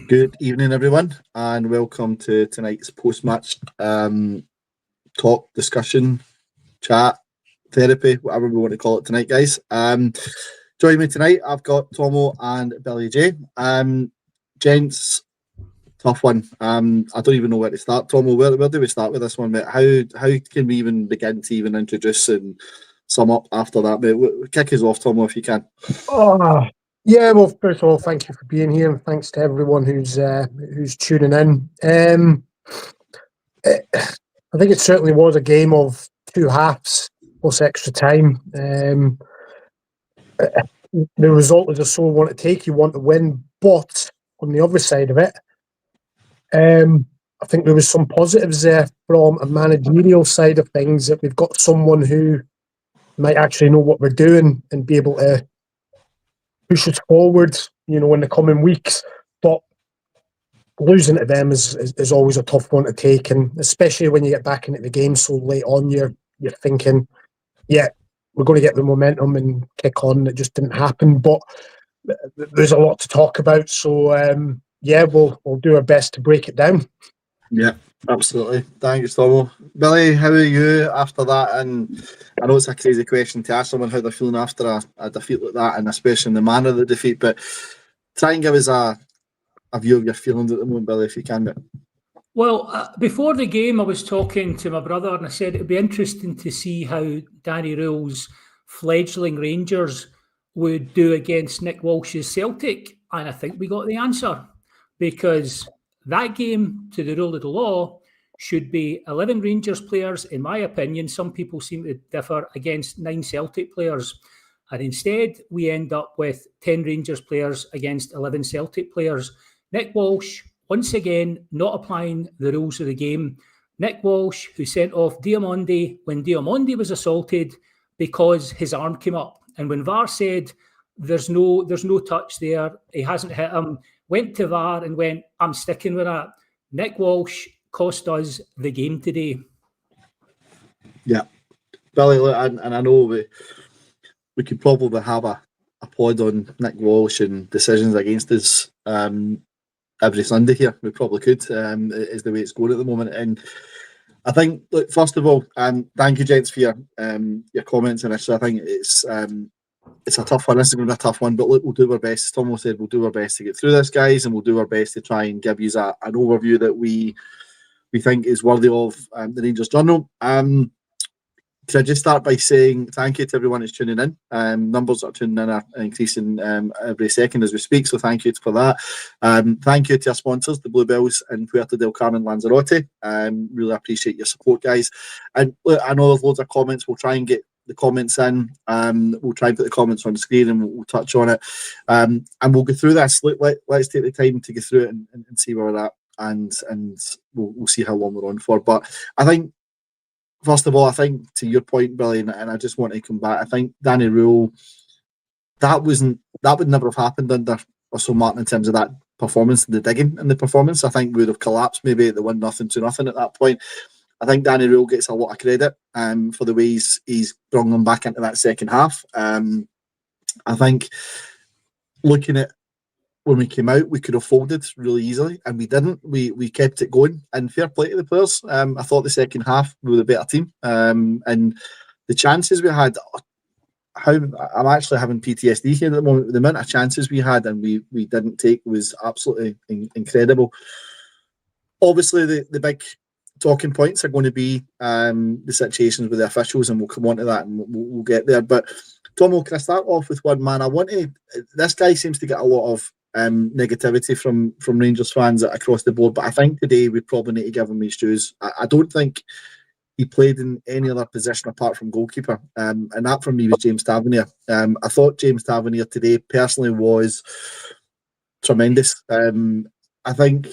Good evening, everyone, and welcome to tonight's post-match talk, discussion, chat, therapy, whatever we want to call it tonight, guys. Joining me tonight, I've got Tomo and Billy J. Gents, tough one. I don't even know where to start. Tomo, where do we start with this one, mate? How can we even begin to even introduce and sum up after that, mate? Kick us off, Tomo, if you can. Yeah, well, first of all, thank you for being here, and thanks to everyone who's tuning in. I think it certainly was a game of two halves plus extra time. The result is a sore one to take. You want to win, but on the other side of it, I think there was some positives there from a managerial side of things, that we've got someone who might actually know what we're doing and be able to push us forward, in the coming weeks. But losing to them is always a tough one to take, and especially when you get back into the game so late on, you're thinking, yeah, we're going to get the momentum and kick on. It just didn't happen, but there's a lot to talk about. So we'll do our best to break it down. Yeah, absolutely. Thanks, Tomo. Billy, how are you after that? And I know it's a crazy question to ask someone how they're feeling after a defeat like that, and especially in the manner of the defeat, but try and give us a view of your feelings at the moment, Billy, if you can. Well, before the game, I was talking to my brother and I said it'd be interesting to see how Danny Rule's fledgling Rangers would do against Nick Walsh's Celtic. And I think we got the answer, because that game, to the rule of the law, should be 11 Rangers players, in my opinion. Some people seem to differ, against 9 Celtic players. And instead, we end up with 10 Rangers players against 11 Celtic players. Nick Walsh, once again, not applying the rules of the game. Nick Walsh, who sent off Diamondi when Diamondi was assaulted because his arm came up. And when VAR said there's no touch there, he hasn't hit him, went to VAR and went, I'm sticking with that. Nick Walsh cost us the game today. Yeah. Billy, and I know we could probably have a pod on Nick Walsh and decisions against us every Sunday here. We probably could, is the way it's going at the moment. And I think, look, first of all, thank you, gents, for your comments initially. I think it's a tough one. This is going to be a tough one, but look, we'll do our best. As Tomo said, we'll do our best to get through this, guys, and we'll do our best to try and give you an overview that we think is worthy of the Rangers Journal. Can I just start by saying thank you to everyone who's tuning in? Numbers are tuning in are increasing every second as we speak, so thank you for that. Thank you to our sponsors, the Bluebells in Puerto del Carmen, Lanzarote. Really appreciate your support, guys. And look, I know there's loads of comments. We'll try and get the comments in. We'll try and put the comments on the screen and we'll touch on it. And we'll go through this. Look, let's take the time to go through it and see where we're at, and we'll see how long we're on for. But I think, first of all, I think to your point, Billy, and I just want to come back, I think Danny Rule, that would never have happened under Russell Martin in terms of that performance, the digging in the performance. I think we would have collapsed maybe at the 1-0, 2-0 at that point. I think Danny Rule gets a lot of credit for the way he's brought them back into that second half. I think looking at when we came out, we could have folded really easily, and we didn't. We kept it going, and fair play to the players. I thought the second half we were the better team, and the chances we had. I'm actually having PTSD here at the moment. The amount of chances we had and we didn't take was absolutely incredible. Obviously, the big talking points are going to be the situations with the officials, and we'll come on to that and we'll get there. But Tomo, can I start off with one man? This guy seems to get a lot of negativity from Rangers fans across the board, but I think today we probably need to give him his dues. I don't think he played in any other position apart from goalkeeper, and that for me was James Tavernier. I thought James Tavernier today personally was tremendous. I think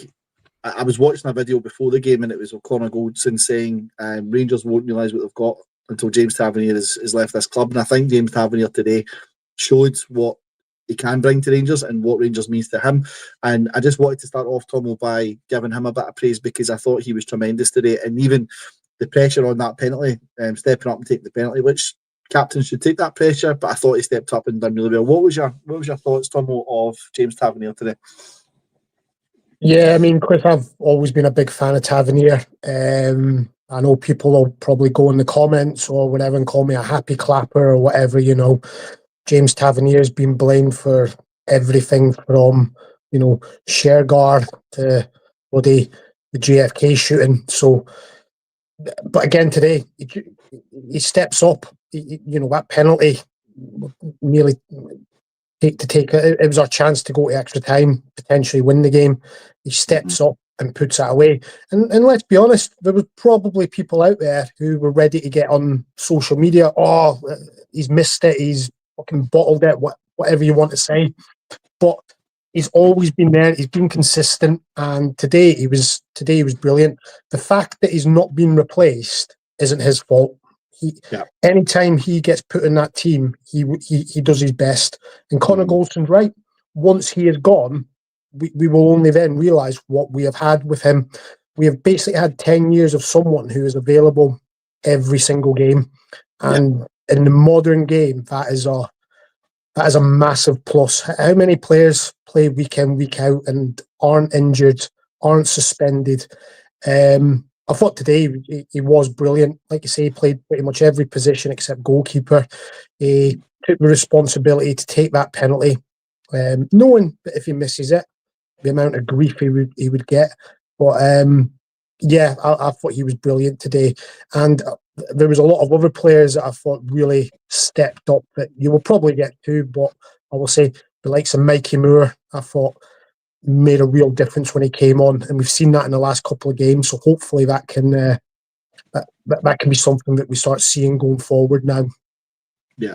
I was watching a video before the game, and it was O'Connor Goldson saying Rangers won't realise what they've got until James Tavernier has left this club, and I think James Tavernier today showed what he can bring to Rangers and what Rangers means to him. And I just wanted to start off, Tomo, by giving him a bit of praise, because I thought he was tremendous today. And even the pressure on that penalty, stepping up and taking the penalty, which captains should take that pressure, but I thought he stepped up and done really well. What was your thoughts, Tomo, of James Tavernier today? Yeah, I mean, Chris, I've always been a big fan of Tavernier. I know people will probably go in the comments or whatever and call me a happy clapper or whatever, James Tavernier's been blamed for everything from, Shergar to the JFK shooting. So, but again, today, he steps up. That penalty nearly it was our chance to go to extra time, potentially win the game. He steps up and puts that away. And let's be honest, there was probably people out there who were ready to get on social media. Oh, he's missed it. He's fucking bottled it. Whatever you want to say, but he's always been there. He's been consistent, and today he was brilliant. The fact that he's not been replaced isn't his fault. Anytime he gets put in that team, he does his best. And Connor Goldson's right. Once he is gone, we will only then realise what we have had with him. We have basically had 10 years of someone who is available every single game. And in the modern game, that is a massive plus. How many players play week in, week out and aren't injured, aren't suspended? I thought today he was brilliant. Like you say, he played pretty much every position except goalkeeper. He took the responsibility to take that penalty, knowing that if he misses it, the amount of grief he would get. But I thought he was brilliant today. And there was a lot of other players that I thought really stepped up that you will probably get to, but I will say the likes of Mikey Moore, I thought made a real difference when he came on, and we've seen that in the last couple of games. So hopefully that can that can be something that we start seeing going forward now. Yeah.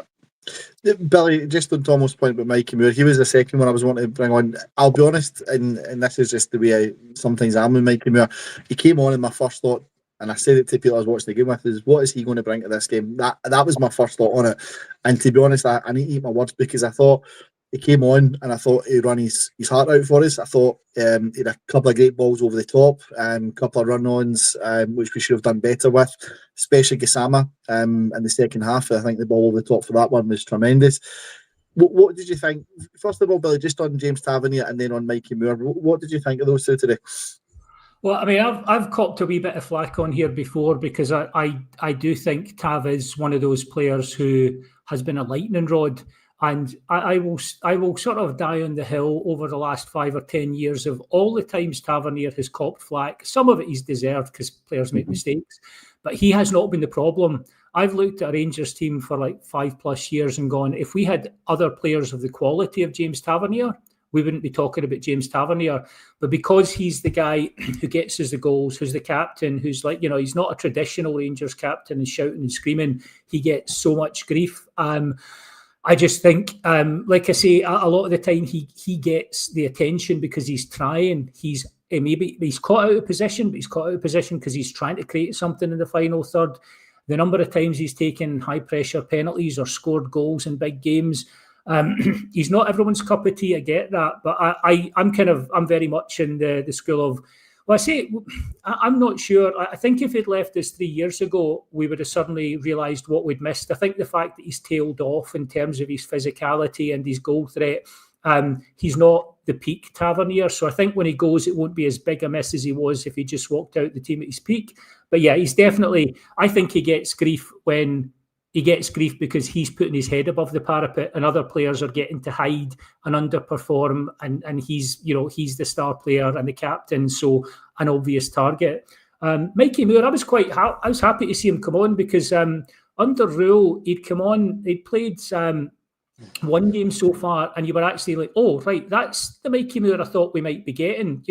Billy, just on Thomas' point about Mikey Moore, he was the second one I was wanting to bring on. I'll be honest, and this is just the way I sometimes am with Mikey Moore. He came on and my first thought, and I said it to people I was watching the game with, is what is he going to bring to this game? That was my first thought on it. And to be honest, I need to eat my words, because I thought he came on and I thought he'd run his heart out for us. I thought he had a couple of great balls over the top, a couple of run-ons, which we should have done better with, especially Gassama in the second half. I think the ball over the top for that one was tremendous. What did you think? First of all, Billy, just on James Tavernier and then on Mikey Moore, what did you think of those two today? Well, I mean, I've copped a wee bit of flack on here before, because I do think Tav is one of those players who has been a lightning rod. And I will sort of die on the hill over the last 5 or 10 years of all the times Tavernier has copped flack. Some of it he's deserved because players make mistakes, but he has not been the problem. I've looked at a Rangers team for like 5+ years and gone, if we had other players of the quality of James Tavernier, we wouldn't be talking about James Tavernier. But because he's the guy who gets us the goals, who's the captain, who's like, he's not a traditional Rangers captain and shouting and screaming, he gets so much grief. I just think, like I say, a lot of the time he gets the attention because he's trying. He's caught out of position, but he's caught out of position because he's trying to create something in the final third. The number of times he's taken high pressure penalties or scored goals in big games, he's not everyone's cup of tea. I get that, but I'm very much in the school of. Well, I'm not sure. I think if he'd left us 3 years ago, we would have suddenly realised what we'd missed. I think the fact that he's tailed off in terms of his physicality and his goal threat, he's not the peak Tavernier. So I think when he goes, it won't be as big a miss as he was if he just walked out the team at his peak. But yeah, he's definitely, I think he gets grief when he gets grief because he's putting his head above the parapet and other players are getting to hide and underperform, and he's the star player and the captain, so an obvious target. Mikey Moore, I was happy to see him come on because under Rule he'd come on, he'd played one game so far, and you were actually like, oh right, that's the Mikey Moore I thought we might be getting.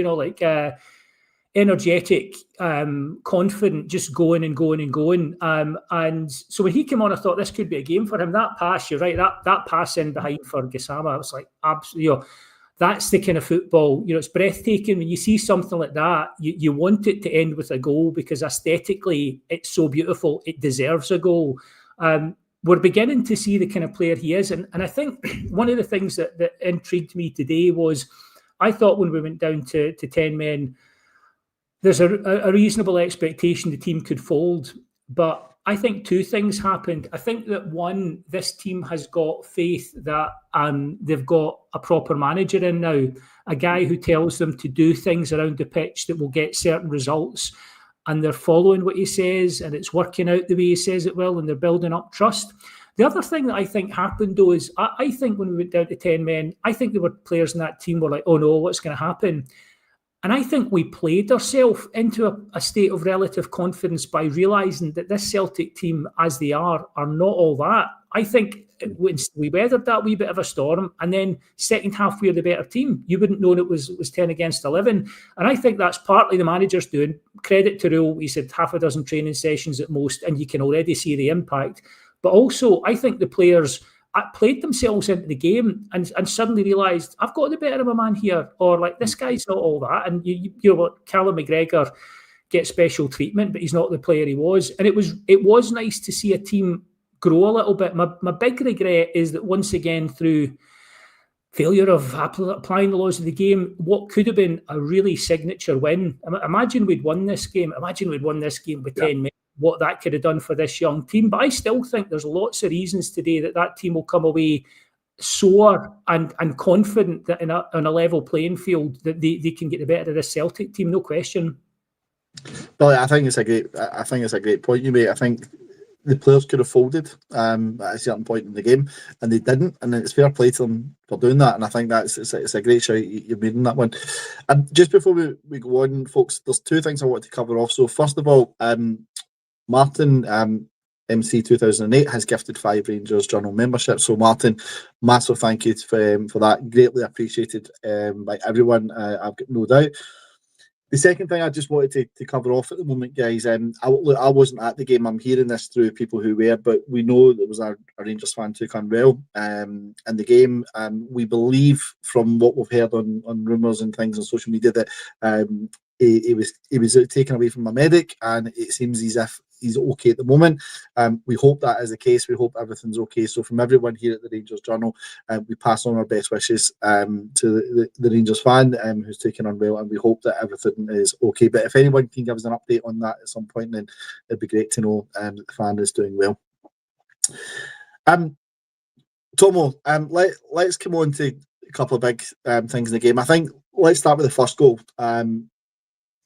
Energetic, confident, just going and going and going. And so when he came on, I thought this could be a game for him. That pass, you're right, that pass in behind for Gassama, I was like, absolutely, that's the kind of football, it's breathtaking. When you see something like that, you want it to end with a goal because aesthetically it's so beautiful, it deserves a goal. We're beginning to see the kind of player he is. And I think one of the things that intrigued me today was, I thought when we went down to 10 men, there's a reasonable expectation the team could fold, but I think two things happened. I think that one, this team has got faith that they've got a proper manager in now, a guy who tells them to do things around the pitch that will get certain results, and they're following what he says, and it's working out the way he says it will, and they're building up trust. The other thing that I think happened, though, is I think when we went down to 10 men, I think there were players in that team were like, oh no, what's going to happen? And I think we played ourselves into a state of relative confidence by realising that this Celtic team, as they are not all that. I think we weathered that wee bit of a storm, and then second half we were the better team. You wouldn't know it was 10 against 11. And I think that's partly the manager's doing. Credit to Rule, he said half a dozen training sessions at most, and you can already see the impact. But also, I think the players played themselves into the game and suddenly realised, I've got the better of a man here, or like, this guy's not all that. And you know what, Callum McGregor gets special treatment, but he's not the player he was. And it was nice to see a team grow a little bit. My big regret is that once again, through failure of applying the laws of the game, what could have been a really signature win. Imagine we'd won this game. Imagine we'd won this game with 10 minutes. What that could have done for this young team. But I still think there's lots of reasons today that team will come away sore and confident that on a level playing field that they can get the better of this Celtic team, no question. Billy, I think it's a great point you made. I think the players could have folded at a certain point in the game, and they didn't. And it's fair play to them for doing that. And I think it's a great shout you've made in that one. And just before we go on, folks, there's two things I want to cover off. So first of all, Martin, MC 2008, has gifted 5 Rangers Journal memberships. So Martin, massive thank you for that. Greatly appreciated by everyone, I've got no doubt. The second thing I just wanted to cover off at the moment, guys, I wasn't at the game. I'm hearing this through people who were, but we know there was a Rangers fan took unwell in the game. We believe from what we've heard on rumours and things on social media that he was taken away from a medic, and it seems as if he's okay at the moment. We hope that is the case. We hope everything's okay. So from everyone here at the Rangers Journal, we pass on our best wishes to the Rangers fan who's taken unwell, and we hope that everything is okay. But if anyone can give us an update on that at some point, then it'd be great to know that the fan is doing well. Tomo, let's come on to a couple of big things in the game. I think let's start with the first goal.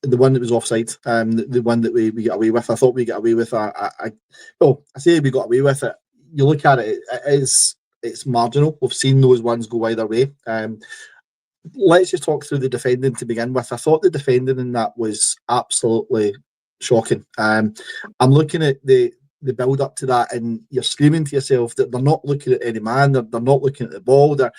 The one that was offside, the one that we got away with. I thought we got away with I say we got away with it. You look at it, it's marginal. We've seen those ones go either way. Let's just talk through the defending to begin with. I thought the defending in that was absolutely shocking. I'm looking at the build up to that, and you're screaming to yourself that they're not looking at any man, they're not looking at the ball, they're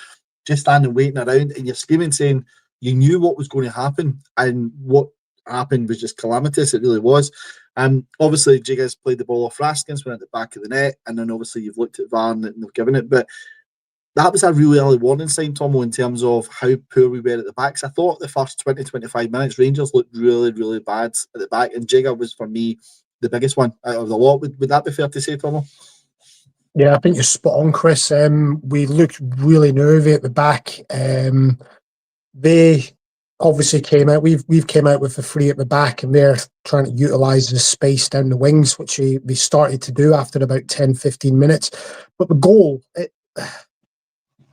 just standing waiting around, and you're screaming saying you knew what was going to happen, and what happened was just calamitous. It really was. Obviously Jiga's played the ball off Raskins, went at the back of the net, and then obviously you've looked at VAR and they've given it, but that was a really early warning sign, Tomo, in terms of how poor we were at the backs. I thought the first 20-25 minutes Rangers looked really, really bad at the back, and Jiga was for me the biggest one out of the lot. Would that be fair to say, Tomo? Yeah, I think you're spot on, Chris. We looked really nervy at the back. They obviously came out. We've came out with the 3 at the back, and they're trying to utilise the space down the wings, which we started to do after about 10-15 minutes. But the goal,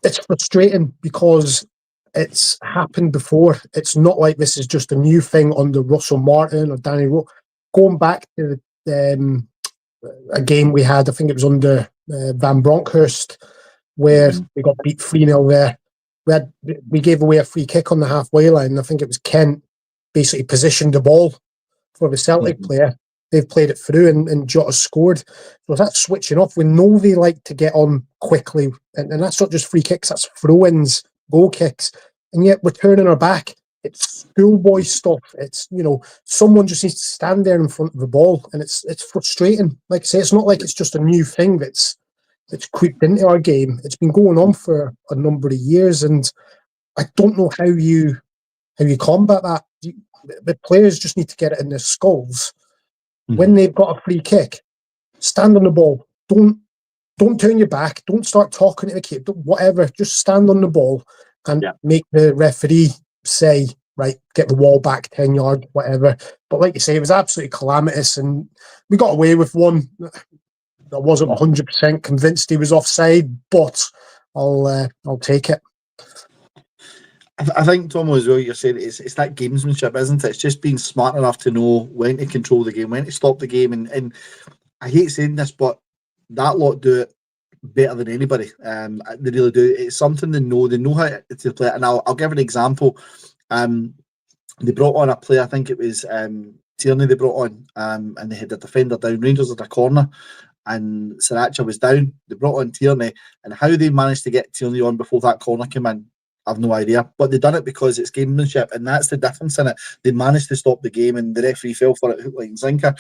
it's frustrating because it's happened before. It's not like this is just a new thing under Russell Martin or Danny Rowe. Going back to a game we had, I think it was under Van Bronckhorst, where we got beat 3-0 there. We gave away a free kick on the halfway line. I think it was Kent basically positioned the ball for the Celtic player. They've played it through, and Jota scored. So that's switching off. We know they like to get on quickly, and that's not just free kicks, that's throw-ins, goal kicks. And yet we're turning our back. It's schoolboy stuff. It's, someone just needs to stand there in front of the ball, and it's frustrating. Like I say, it's not like it's just a new thing that's creeped into our game. It's been going on for a number of years, and I don't know how you combat that. The players just need to get it in their skulls. When they've got a free kick, stand on the ball. Don't turn your back. Don't start talking to the keeper. Whatever. Just stand on the ball and make the referee say right, get the wall back 10 yards, whatever. But like you say, it was absolutely calamitous, and we got away with one. I wasn't 100% convinced he was offside, but I'll take it. I think, Tom, as well, you're saying it's that gamesmanship, isn't it? It's just being smart enough to know when to control the game, when to stop the game. And I hate saying this, but that lot do it better than anybody. They really do. It's something they know. They know how to play it. And I'll give an example. They brought on a player, I think it was Tierney they brought on, and they had a defender down. Rangers had a corner, and Sriracha was down. They brought on Tierney, and how they managed to get Tierney on before that corner came in, I've no idea. But they done it because it's gamemanship, and that's the difference in it. They managed to stop the game, and the referee fell for it hook, line, and sinker.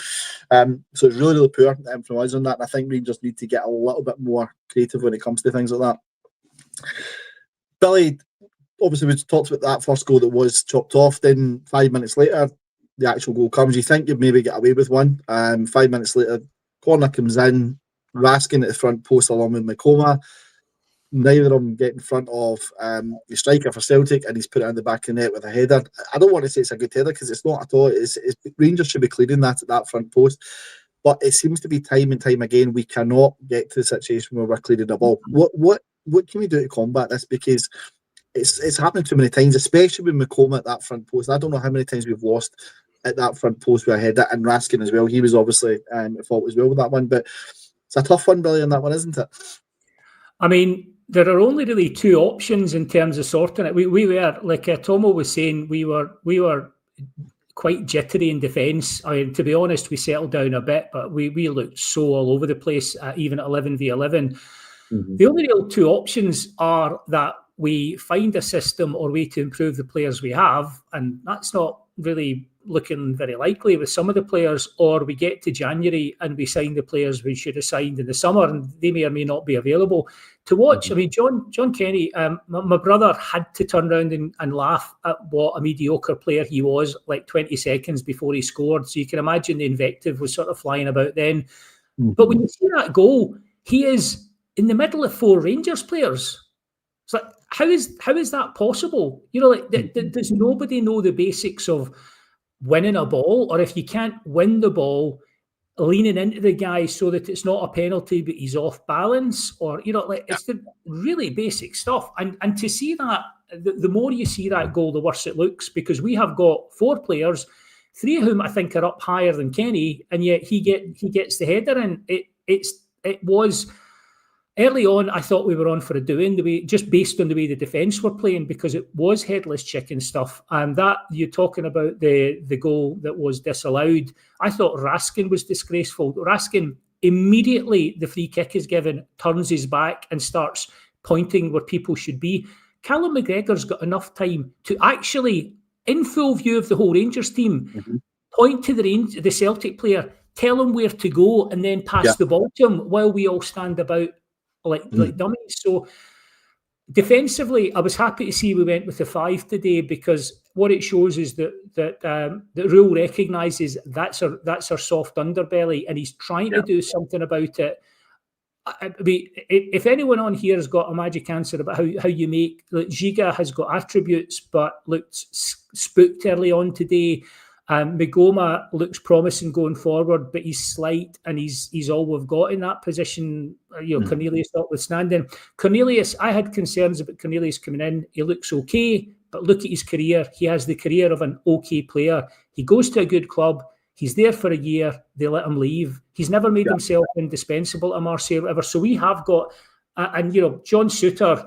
So it's really, really poor from us on that. And I think Rangers need to get a little bit more creative when it comes to things like that. Billy, obviously, we talked about that first goal that was chopped off. Then 5 minutes later, the actual goal comes. You think you'd maybe get away with one. 5 minutes later, corner comes in, Raskin at the front post along with Makoma. Neither of them get in front of the striker for Celtic, and he's put it in the back of the net with a header. I don't want to say it's a good header because it's not at all. It's Rangers should be clearing that at that front post. But it seems to be time and time again we cannot get to the situation where we're clearing the ball. What can we do to combat this? Because it's happening too many times, especially with Makoma at that front post. I don't know how many times we've lost at that front post with a header, and Raskin as well. He was obviously at fault as well with that one. But it's a tough one, Billy, on that one, isn't it? I mean, there are only really two options in terms of sorting it. We were, like Tomo was saying, we were quite jittery in defence. I mean, to be honest, we settled down a bit, but we looked so all over the place, even at 11v11. Mm-hmm. The only real two options are that we find a system or way to improve the players we have, and that's not really looking very likely with some of the players, or we get to January and we sign the players we should have signed in the summer, and they may or may not be available to watch. I mean, John Kenny, my brother had to turn around and laugh at what a mediocre player he was like 20 seconds before he scored. So you can imagine the invective was sort of flying about then. Mm-hmm. But when you see that goal, he is in the middle of four Rangers players. It's like, how is that possible? You know, like, does nobody know the basics of winning a ball? Or if you can't win the ball, leaning into the guy so that it's not a penalty, but he's off balance? Or, you know, like, it's the really basic stuff. And to see that, the more you see that goal, the worse it looks, because we have got four players, three of whom I think are up higher than Kenny, and yet he gets the header in. It was... Early on, I thought we were on for a doing, just based on the way the defence were playing, because it was headless chicken stuff. And that, you're talking about the goal that was disallowed. I thought Raskin was disgraceful. Raskin, immediately the free kick is given, turns his back and starts pointing where people should be. Callum McGregor's got enough time to actually, in full view of the whole Rangers team, point to the Celtic player, tell him where to go, and then pass the ball to him while we all stand about like dummies. So defensively, I was happy to see we went with the 5 today, because what it shows is that Rule recognises that's our soft underbelly, and he's trying to do something about it. I mean, if anyone on here has got a magic answer about how you make, like, Giga has got attributes but looked spooked early on today. Migoma looks promising going forward, but he's slight, and he's all we've got in that position. You know, Cornelius notwithstanding. Cornelius, I had concerns about Cornelius coming in. He looks okay, but look at his career. He has the career of an okay player. He goes to a good club. He's there for a year. They let him leave. He's never made himself indispensable to Marseille or whatever. So we have got, and you know, John Suter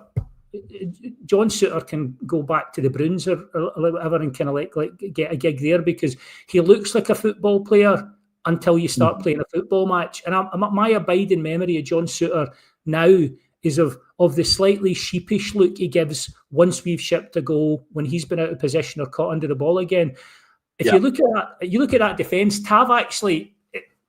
can go back to the Bruins or whatever and kind of like get a gig there, because he looks like a football player until you start playing a football match. And my abiding memory of John Suter now is of the slightly sheepish look he gives once we've shipped a goal, when he's been out of position or caught under the ball again. If you look at that defence, Tav actually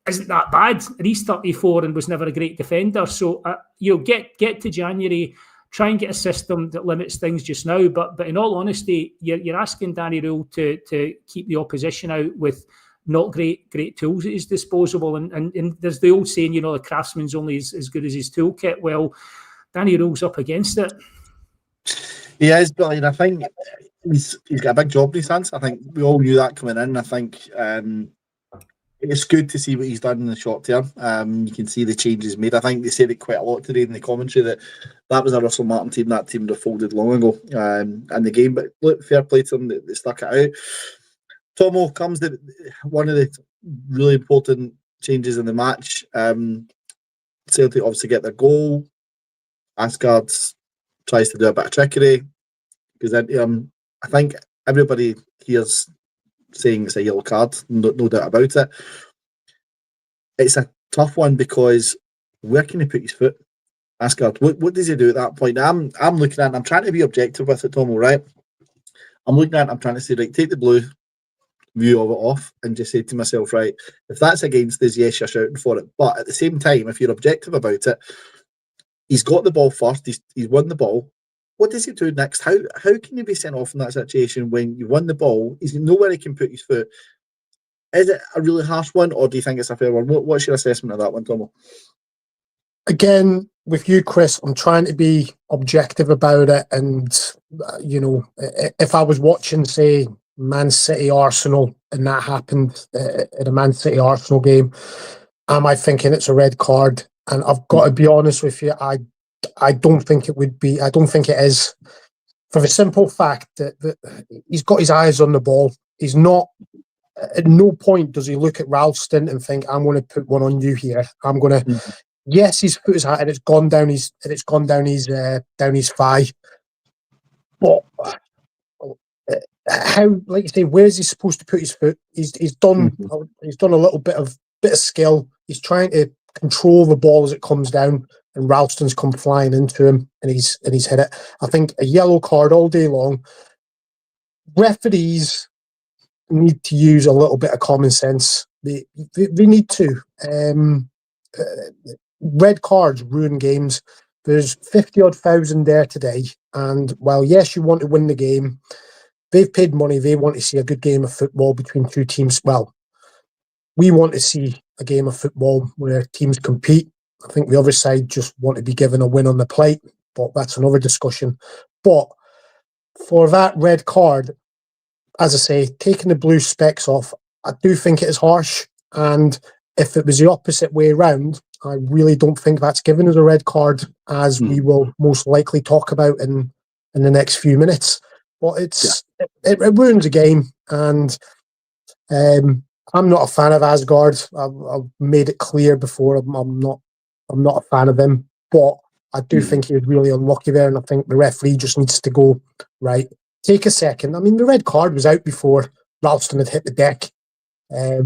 isn't that bad, and he's 34 and was never a great defender. So get to January. Try and get a system that limits things just now. But in all honesty, you're asking Danny Rule to keep the opposition out with not great tools at his disposal. And there's the old saying, you know, the craftsman's only as good as his toolkit. Well, Danny Rule's up against it. He is, but I think he's got a big job in his hands. I think we all knew that coming in. I think it's good to see what he's done in the short term. You can see the changes made. I think they said it quite a lot today in the commentary that was a Russell Martin team. That team would have folded long ago in the game. But look, fair play to them. They stuck it out. Tomo comes one of the really important changes in the match. Celtic obviously get their goal. Asgard tries to do a bit of trickery. Because I think everybody here's saying it's a yellow card, no doubt about it. It's a tough one because where can he put his foot? Asgard, what does he do at that point? I'm looking at it, I'm trying to be objective with it, Tomo, right? I'm looking at it, I'm trying to say, right, take the blue view of it off and just say to myself, right, if that's against us, yes, you're shouting for it. But at the same time, if you're objective about it, he's got the ball first, he's won the ball. What does he do next? How can you be sent off in that situation when you won the ball? He's nowhere he can put his foot. Is it a really harsh one, or do you think it's a fair one? What's your assessment of that one, Tomo? Again, with you, Chris, I'm trying to be objective about it. And, if I was watching, say, Man City Arsenal and that happened in a Man City Arsenal game, am I thinking it's a red card? And I've got to be honest with you, I don't think it would be. I don't think it is, for the simple fact that he's got his eyes on the ball. He's not. At no point does he look at Ralston and think, "I'm going to put one on you here. I'm going to." Mm-hmm. Yes, he's put his hat and it's gone down his thigh. But how, like you say, where is he supposed to put his foot? He's done. Mm-hmm. He's done a little bit of skill. He's trying to control the ball as it comes down. And Ralston's come flying into him, and he's hit it. I think a yellow card all day long. Referees need to use a little bit of common sense. They need to. Red cards ruin games. There's 50-odd thousand there today, and while yes, you want to win the game, they've paid money. They want to see a good game of football between two teams. Well, we want to see a game of football where teams compete. I think the other side just want to be given a win on the plate, but that's another discussion. But for that red card, as I say, taking the blue specs off, I do think it is harsh. And if it was the opposite way around, I really don't think that's given as a red card, as we will most likely talk about in the next few minutes. But it ruins a game, and I'm not a fan of Asgard. I've made it clear before. I'm not a fan of him, but I do think he was really unlucky there, and I think the referee just needs to go, right, take a second. I mean, the red card was out before Ralston had hit the deck. There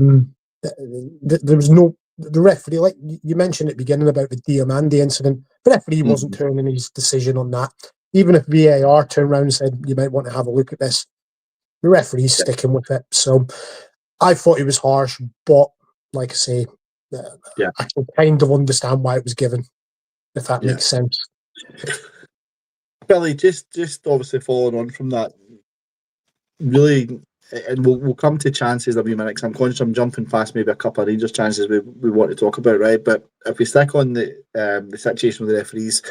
was the referee, like you mentioned at the beginning about the Diamandi incident, the referee wasn't turning his decision on that. Even if VAR turned around and said, you might want to have a look at this, the referee's sticking with it. So I thought it was harsh, but like I say, I can kind of understand why it was given, if that makes sense. Billy, just obviously following on from that, really, and we'll come to chances in a few minutes. I'm conscious I'm jumping past maybe a couple of Rangers chances we want to talk about, right? But if we stick on the situation with the referees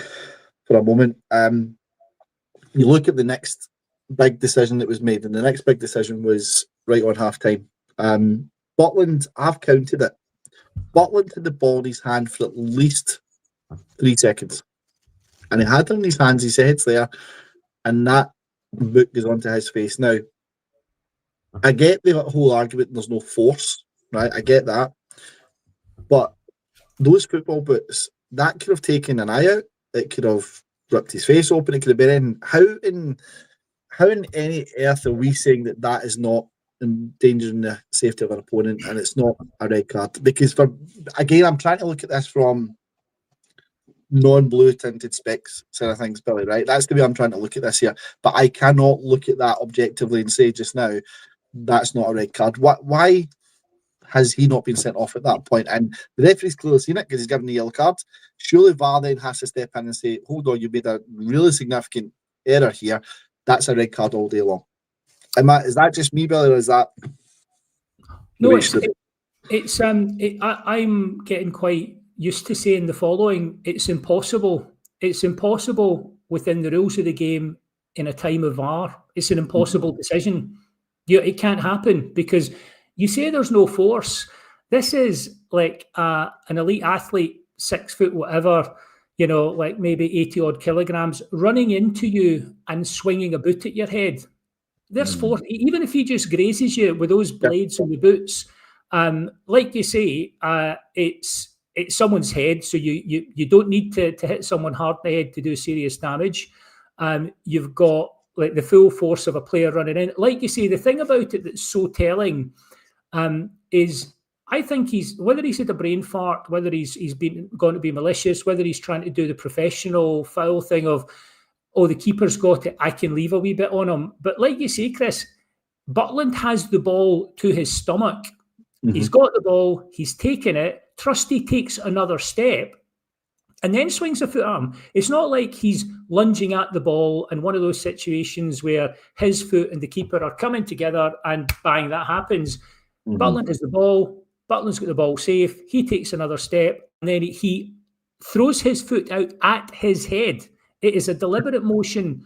for a moment, you look at the next big decision that was made, and the next big decision was right on half time. Butland, I've counted it. Butland had the ball in his hand for at least 3 seconds. And he had it in his hands, his head's there, and that boot goes onto his face. Now, I get the whole argument there's no force, right? I get that. But those football boots, that could have taken an eye out. It could have ripped his face open. It could have been in. How in any earth are we saying that is not endangering the safety of an opponent and it's not a red card? Because I'm trying to look at this from non-blue tinted specs sort of things, Billy, right? That's the way I'm trying to look at this here. But I cannot look at that objectively and say just now that's not a red card. Why has he not been sent off at that point? And the referee's clearly seen it because he's given the yellow card. Surely VAR then has to step in and say, hold on, you made a really significant error here. That's a red card all day long. Is that just me, Billy, or is that... No, I'm getting quite used to saying the following. It's impossible. It's impossible within the rules of the game in a time of VAR. It's an impossible decision. It can't happen because you say there's no force. This is like an elite athlete, 6 foot whatever, like maybe 80 odd kilograms, running into you and swinging a boot at your head. There's force, even if he just grazes you with those blades in the boots. Like you say, it's someone's head, so you don't need to hit someone hard in the head to do serious damage. You've got like the full force of a player running in. Like you say, the thing about it that's so telling is I think whether he's had a brain fart, whether he's going to be malicious, whether he's trying to do the professional foul thing of, oh, the keeper's got it, I can leave a wee bit on him. But like you say, Chris, Butland has the ball to his stomach. He's got the ball, he's taken it. Trusty takes another step and then swings a foot at him. It's not like he's lunging at the ball in one of those situations where his foot and the keeper are coming together and bang, that happens. Butland has the ball. Butland's got the ball safe. He takes another step and then he throws his foot out at his head. It is a deliberate motion,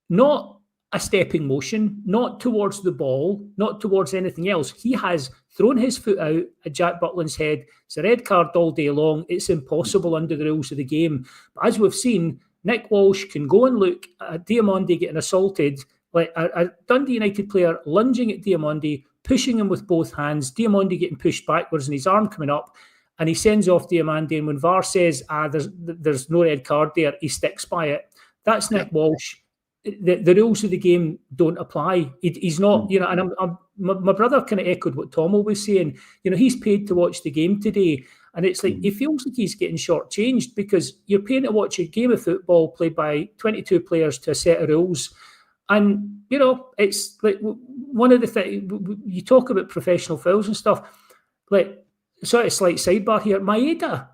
not a stepping motion, not towards the ball, not towards anything else. He has thrown his foot out at Jack Butland's head. It's a red card all day long. It's impossible under the rules of the game. But as we've seen, Nick Walsh can go and look at Diamondi getting assaulted, like a Dundee United player lunging at Diamondi, pushing him with both hands, Diamondi getting pushed backwards and his arm coming up, and he sends off Diamondi, and when VAR says, there's no red card there, he sticks by it. That's Nick Walsh. The rules of the game don't apply. He's not, and my brother kind of echoed what Tomo was saying. He's paid to watch the game today, and it's like he feels like he's getting shortchanged because you're paying to watch a game of football played by 22 players to a set of rules. And, it's like one of the things, you talk about professional fouls and stuff, like, sort of slight sidebar here. Maeda,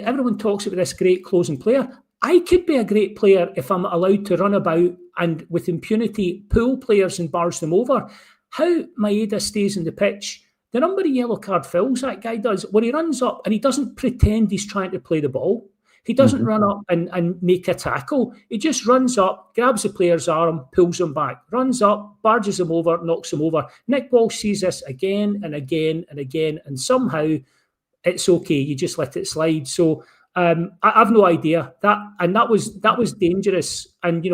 everyone talks about this great closing player. I could be a great player if I'm allowed to run about and with impunity pull players and barge them over. How Maeda stays in the pitch, the number of yellow card fouls that guy does, when he runs up and he doesn't pretend he's trying to play the ball. He doesn't run up and make a tackle. He just runs up, grabs the player's arm, pulls him back, runs up, barges him over, knocks him over. Nick Walsh sees this again and again and again, and somehow it's okay. You just let it slide. So I've no idea that was dangerous. And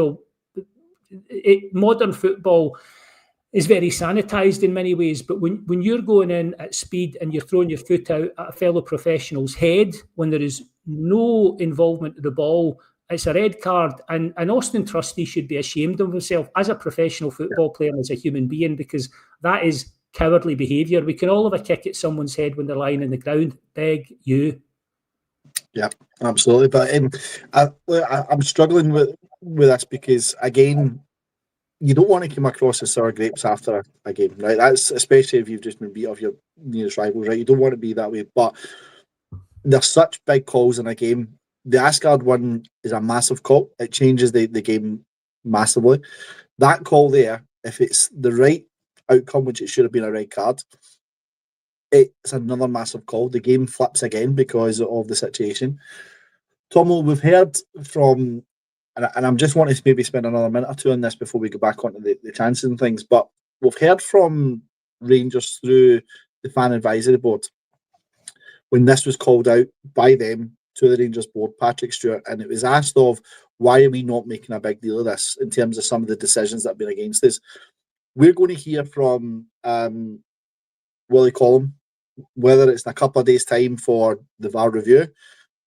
modern football is very sanitized in many ways, but when you're going in at speed and you're throwing your foot out at a fellow professional's head when there is no involvement of the ball, it's a red card. And Austin Trusty should be ashamed of himself as a professional football player and as a human being, because that is cowardly behaviour. We can all have a kick at someone's head when they're lying in the ground. Beg you. Yeah, absolutely. But I'm struggling with this because, again, you don't want to come across as sour grapes after a game, right? That's especially if you've just been beat off your nearest rivals, right? You don't want to be that way. But there's such big calls in a game. The Asgard one is a massive call. It changes the game massively. That call there, if it's the right outcome, which it should have been a red card, it's another massive call. The game flips again because of the situation. Tomo, we've heard from, and I'm just wanting to maybe spend another minute or two on this before we go back onto the chances and things, but we've heard from Rangers through the fan advisory board when this was called out by them to the Rangers board, Patrick Stewart, and it was asked of, why are we not making a big deal of this in terms of some of the decisions that have been against us? We're going to hear from Willie Collum, whether it's in a couple of days' time for the VAR review,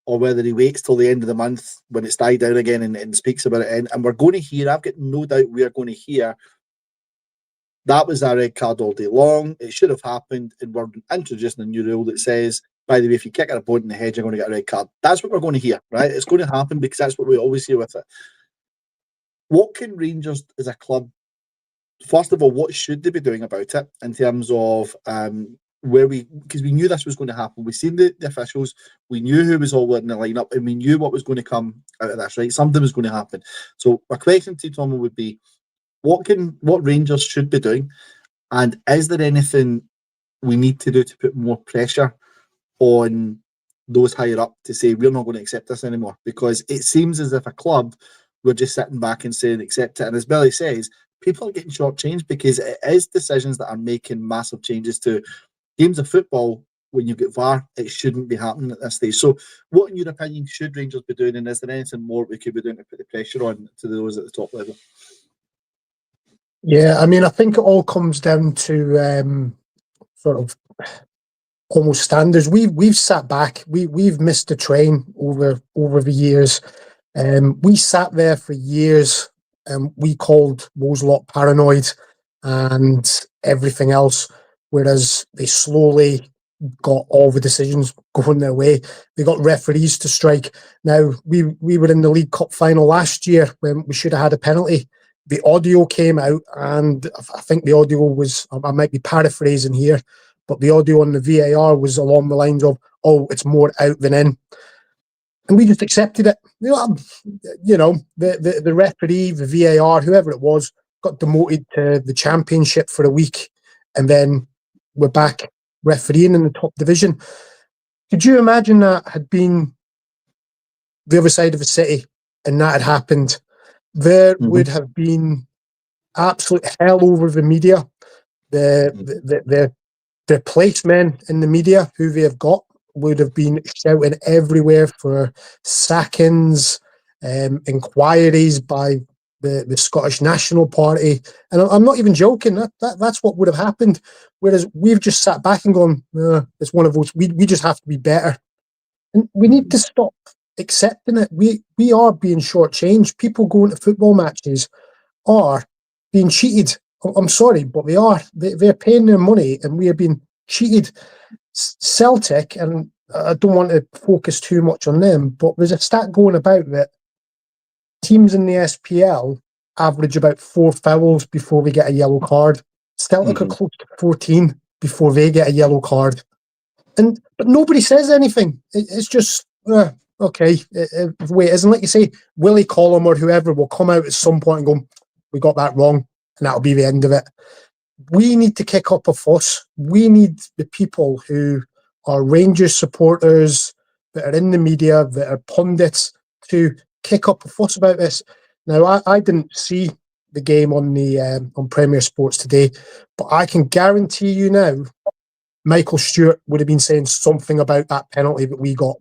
or whether he waits till the end of the month when it's died down again and speaks about it. And we're going to hear, I've got no doubt we are going to hear, that was a red card all day long. It should have happened. And we're introducing a new rule that says, by the way, if you kick at a opponent in the head, you're going to get a red card. That's what we're going to hear, right? It's going to happen because that's what we always hear with it. What can Rangers as a club, first of all, what should they be doing about it in terms of because we knew this was going to happen. We've seen the officials, we knew who was all in the lineup, and we knew what was going to come out of this, right? Something was going to happen. So my question to Tom would be, what Rangers should be doing, and is there anything we need to do to put more pressure on those higher up to say we're not going to accept this anymore? Because it seems as if a club we're just sitting back and saying accept it. And as Billy says, people are getting shortchanged because it is decisions that are making massive changes to games of football. When you get VAR, it shouldn't be happening at this stage. So, what, in your opinion, should Rangers be doing? And is there anything more we could be doing to put the pressure on to those at the top level? Yeah, I mean, I think it all comes down to sort of almost standards. We've sat back. We've missed the train over the years. We sat there for years, and we called Moselot paranoid and everything else, whereas they slowly got all the decisions going their way. They got referees to strike. Now, we were in the League Cup final last year when we should have had a penalty. The audio came out, and I think the audio was, I might be paraphrasing here, but the audio on the VAR was along the lines of, oh, it's more out than in. And we just accepted it. The referee, the VAR, whoever it was, got demoted to the Championship for a week, and then we're back refereeing in the top division. Could you imagine that had been the other side of the city and that had happened? There would have been absolute hell over the media. The placemen in the media who they have got would have been shouting everywhere for sackings, inquiries by the Scottish National Party. And I'm not even joking. That's what would have happened. Whereas we've just sat back and gone, it's one of those, we just have to be better. And we need to stop accepting it. We are being shortchanged. People going to football matches are being cheated. I'm sorry, but they are. They're paying their money and we are being cheated. Celtic, and I don't want to focus too much on them, but there's a stat going about that teams in the SPL average about 4 fouls before they get a yellow card. Celtic are close to 14 before they get a yellow card. But nobody says anything. It's just, okay, the way it is. And like you say, Willie Collum or whoever will come out at some point and go, we got that wrong, and that'll be the end of it. We need to kick up a fuss. We need the people who are Rangers supporters, that are in the media, that are pundits, to kick up a fuss about this. Now, I didn't see the game on Premier Sports today, but I can guarantee you now, Michael Stewart would have been saying something about that penalty that we got.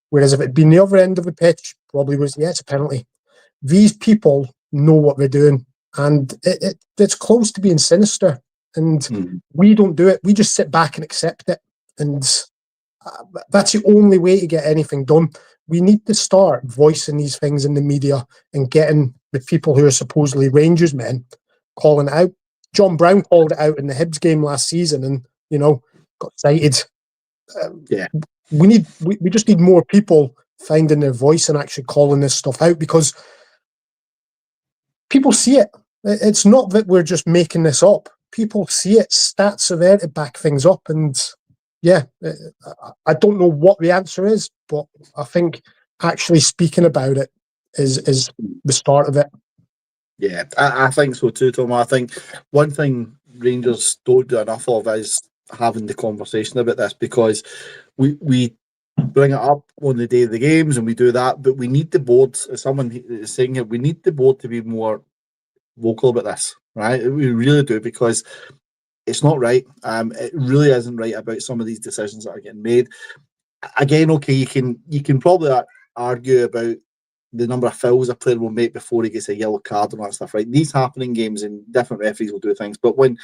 Whereas if it had been the other end of the pitch, probably was, yeah, it's a penalty. These people know what they're doing, and it's close to being sinister. And we don't do it. We just sit back and accept it. And that's the only way to get anything done. We need to start voicing these things in the media and getting the people who are supposedly Rangers men calling it out. John Brown called it out in the Hibs game last season and, got cited. We just need more people finding their voice and actually calling this stuff out, because people see it. It's not that we're just making this up. People see it. Stats are there to back things up. And yeah, I don't know what the answer is, but I think actually speaking about it is the start of it. Yeah, I think so too, Tom. I think one thing Rangers don't do enough of is having the conversation about this, because we bring it up on the day of the games and we do that, but we need the board, as someone is saying here, we need the board to be more vocal about this, right? We really do, because it's not right. It really isn't right about some of these decisions that are getting made. Again, okay, you can probably argue about the number of fouls a player will make before he gets a yellow card and all that stuff, right? These happen in games and different referees will do things, but when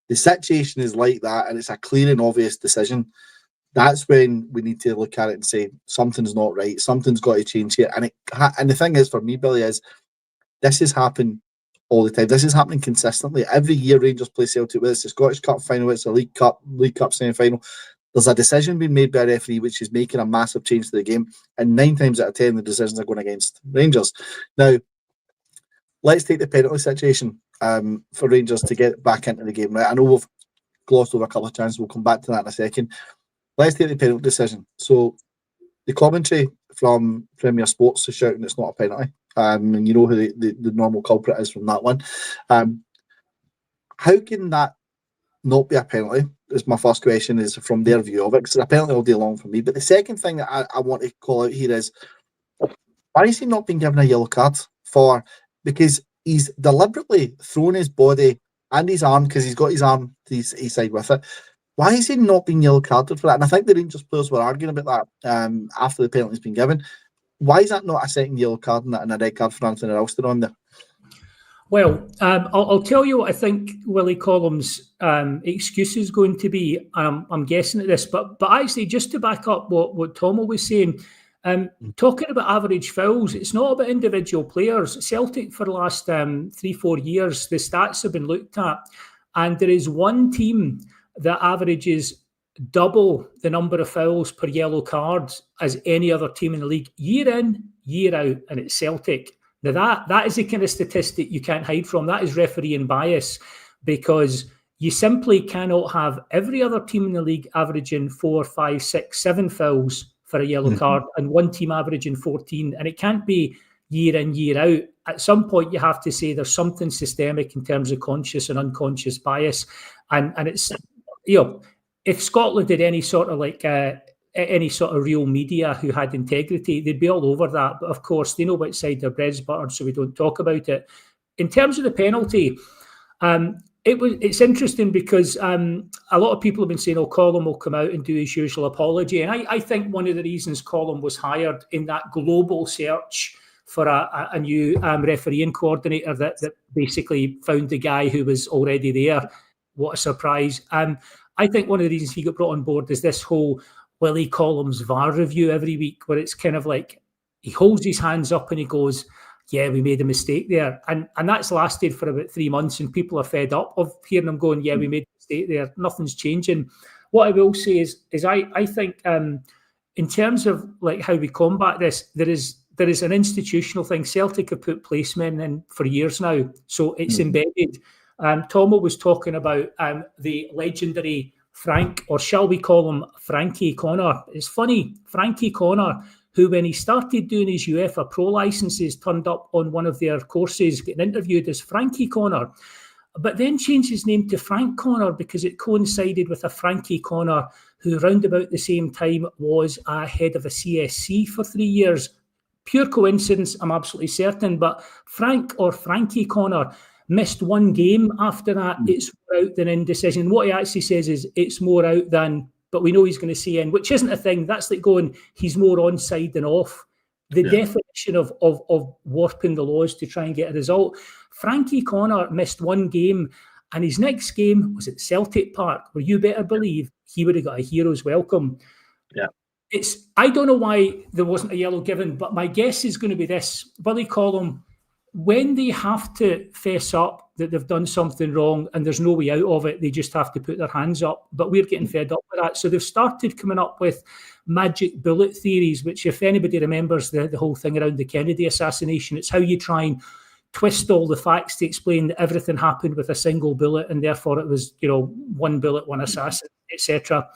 the situation is like that and it's a clear and obvious decision, that's when we need to look at it and say something's not right, something's got to change here. And the thing is, for me, Billy, is this has happened all the time. This is happening consistently. Every year Rangers play Celtic, whether it's the Scottish Cup final, it's a League Cup semi-final, there's a decision being made by a referee which is making a massive change to the game, and 9 times out of 10 the decisions are going against Rangers. Now, let's take the penalty situation for Rangers to get back into the game. Right? I know we've glossed over a couple of chances, we'll come back to that in a second. Let's take the penalty decision. So the commentary from Premier Sports is shouting it's not a penalty. And you know who the normal culprit is from that one. How can that not be a penalty? Is my first question, is from their view of it, because it's a penalty all day long for me. But the second thing that I want to call out here is, why is he not being given a yellow card? because he's deliberately thrown his body and his arm, because he's got his arm to his side with it. Why is he not being yellow carded for that? And I think the Rangers players were arguing about that after the penalty's been given. Why is that not a second yellow card and a red card for Anthony Ralston on there? Well, I'll tell you what I think Willie Collum's excuse is going to be. I'm guessing at this, but actually, just to back up what Tomo was saying, talking about average fouls, it's not about individual players. Celtic, for the last 3-4 years, the stats have been looked at, and there is one team that averages double the number of fouls per yellow card as any other team in the league, year in, year out, and it's Celtic. Now, that is the kind of statistic you can't hide from. That is refereeing bias, because you simply cannot have every other team in the league averaging 4, 5, 6, 7 fouls for a yellow card and one team averaging 14. And it can't be year in, year out. At some point, you have to say there's something systemic in terms of conscious and unconscious bias. And it's, if Scotland did any sort of real media who had integrity, they'd be all over that. But of course, they know which side their bread's buttered, so we don't talk about it. In terms of the penalty, it's interesting because a lot of people have been saying, Collum will come out and do his usual apology. And I think one of the reasons Collum was hired in that global search for a new refereeing coordinator that basically found the guy who was already there. What a surprise. I think one of the reasons he got brought on board is this whole Willie Collum's VAR review every week, where it's kind of like he holds his hands up and he goes, yeah, we made a mistake there. And that's lasted for about 3 months, and people are fed up of hearing him going, yeah, we made a mistake there. Nothing's changing. What I will say is I think in terms of like how we combat this, there is an institutional thing. Celtic have put policemen in for years now, so it's embedded. Tomo was talking about the legendary Frank, or shall we call him Frankie Connor? It's funny, Frankie Connor, who when he started doing his UEFA Pro licenses turned up on one of their courses getting interviewed as Frankie Connor, but then changed his name to Frank Connor because it coincided with a Frankie Connor who round about the same time was head of a CSC for 3 years. Pure coincidence, I'm absolutely certain, but Frank or Frankie Connor missed one game after that. It's more out than in decision. What he actually says is it's more out than, but we know he's going to see in, which isn't a thing. That's like going, he's more onside than off. The definition of warping the laws to try and get a result. Frankie Connor missed one game, and his next game was at Celtic Park, where you better believe he would have got a hero's welcome. Yeah. I don't know why there wasn't a yellow given, but my guess is going to be this. Willie Collum, when they have to fess up that they've done something wrong and there's no way out of it, they just have to put their hands up. But we're getting fed up with that. So they've started coming up with magic bullet theories, which if anybody remembers the whole thing around the Kennedy assassination, it's how you try and twist all the facts to explain that everything happened with a single bullet and therefore it was, one bullet, one assassin, etc.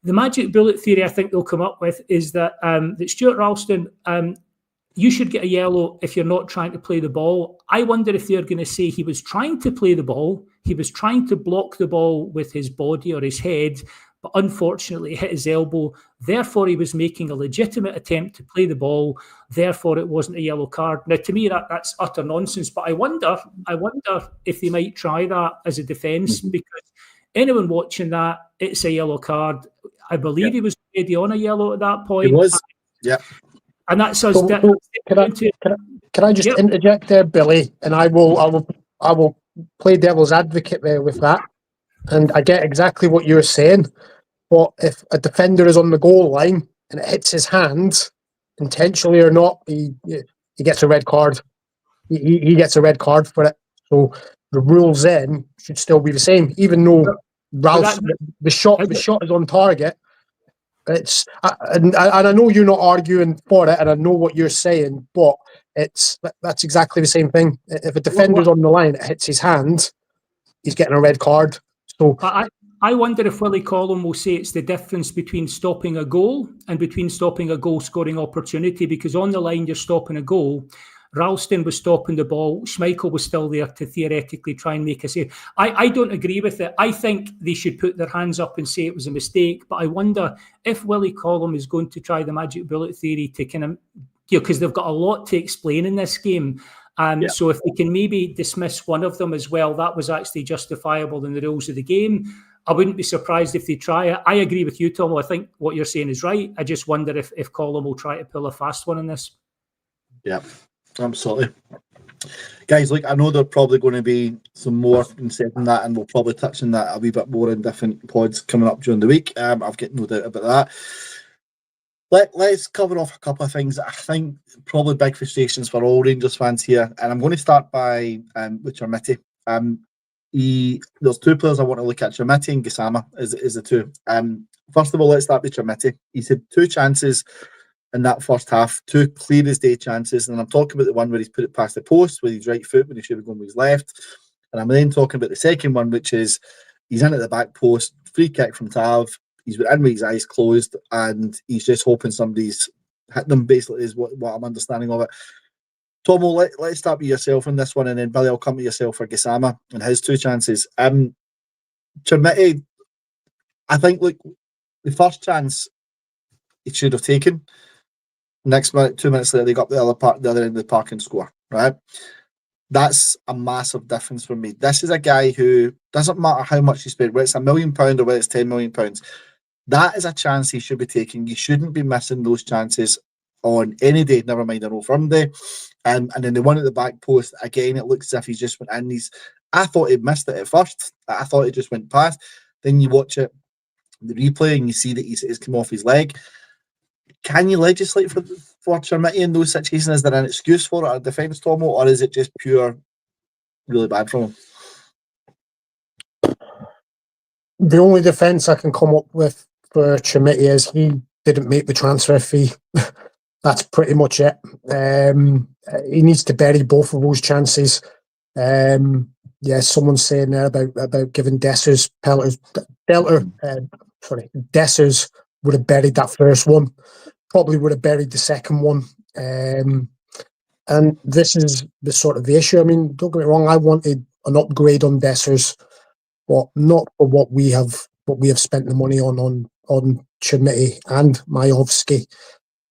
The magic bullet theory I think they'll come up with is that Stuart Ralston, you should get a yellow if you're not trying to play the ball. I wonder if they're going to say he was trying to play the ball, he was trying to block the ball with his body or his head, but unfortunately hit his elbow. Therefore, he was making a legitimate attempt to play the ball. Therefore, it wasn't a yellow card. Now, to me, that's utter nonsense. But I wonder if they might try that as a defence, because anyone watching that, it's a yellow card. I believe he was already on a yellow at that point. He was, yeah. And that's us. Can I just interject there, Billy? And I will play devil's advocate there with that. And I get exactly what you're saying. But if a defender is on the goal line and it hits his hand, intentionally or not, he gets a red card. He gets a red card for it. So the rules then should still be the same, even though the shot is on target. It's and I know you're not arguing for it, and I know what you're saying, but that's exactly the same thing. If a defender's on the line, it hits his hand, he's getting a red card. So I wonder if Willie Collum will say it's the difference between stopping a goal and between stopping a goal-scoring opportunity, because on the line you're stopping a goal. Ralston was stopping the ball. Schmeichel was still there to theoretically try and make a save. I don't agree with it. I think they should put their hands up and say it was a mistake. But I wonder if Willie Collum is going to try the magic bullet theory to kind of, because they've got a lot to explain in this game. So if we can maybe dismiss one of them as well, that was actually justifiable in the rules of the game. I wouldn't be surprised if they try it. I agree with you, Tom. I think what you're saying is right. I just wonder if Colin will try to pull a fast one in this. Yeah, absolutely. Guys, look, I know there's probably going to be some more said than that, and we'll probably touch on that a wee bit more in different pods coming up during the week. I've got no doubt about that. Let's cover off a couple of things that I think probably big frustrations for all Rangers fans here. And I'm going to start by with Chermiti. There's two players I want to look at. Chermiti and Gassama is the two. First of all, let's start with Chermiti. He's had two chances in that first half, two clear as day chances. And I'm talking about the one where he's put it past the post with his right foot when he should have gone with his left. And I'm then talking about the second one, which is he's in at the back post, free kick from Tav. He's in with his eyes closed and he's just hoping somebody's hit them, basically, is what I'm understanding of it. Tomo, let's start with yourself on this one, and then Billy, I'll come to yourself for Gassama and his two chances. Chermiti, I think, look, the first chance he should have taken. Next minute, 2 minutes later, they got the other end of the park and score, right? That's a massive difference for me. This is a guy who, doesn't matter how much he spent, whether it's £1 million or whether it's £10 million, that is a chance he should be taking. You shouldn't be missing those chances on any day, never mind an Old Firm day. And then the one at the back post, again, it looks as if he's just went in. I thought he'd missed it at first. I thought it just went past. Then you watch it, the replay, and you see that he's come off his leg. Can you legislate for Chermiti in those situations? Is there an excuse for it, or a defence, Tomo, or is it just pure really bad from him? The only defence I can come up with for Chermiti is he didn't make the transfer fee. That's pretty much it. He needs to bury both of those chances. Someone's saying there about giving Dessers Dessers would have buried that first one. Probably would have buried the second one. And this is the sort of the issue. I mean, don't get me wrong, I wanted an upgrade on Dessers, but not for what we have spent the money on Chermiti and Majovski.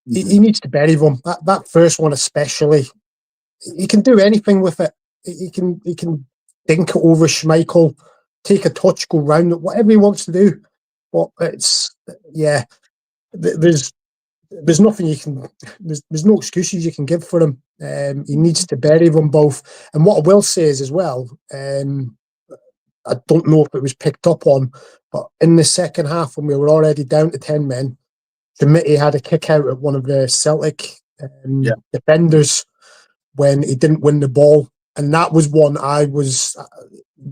He needs to bury them. That first one especially, he can do anything with it. He can dink it over Schmeichel, take a touch, go round it, whatever he wants to do. But there's nothing you can. There's no excuses you can give for him. He needs to bury them both. And what I will say is as well, I don't know if it was picked up on, but in the second half when we were already down to 10 men, Chermiti had a kick out at one of the Celtic defenders when he didn't win the ball, and that was one I was.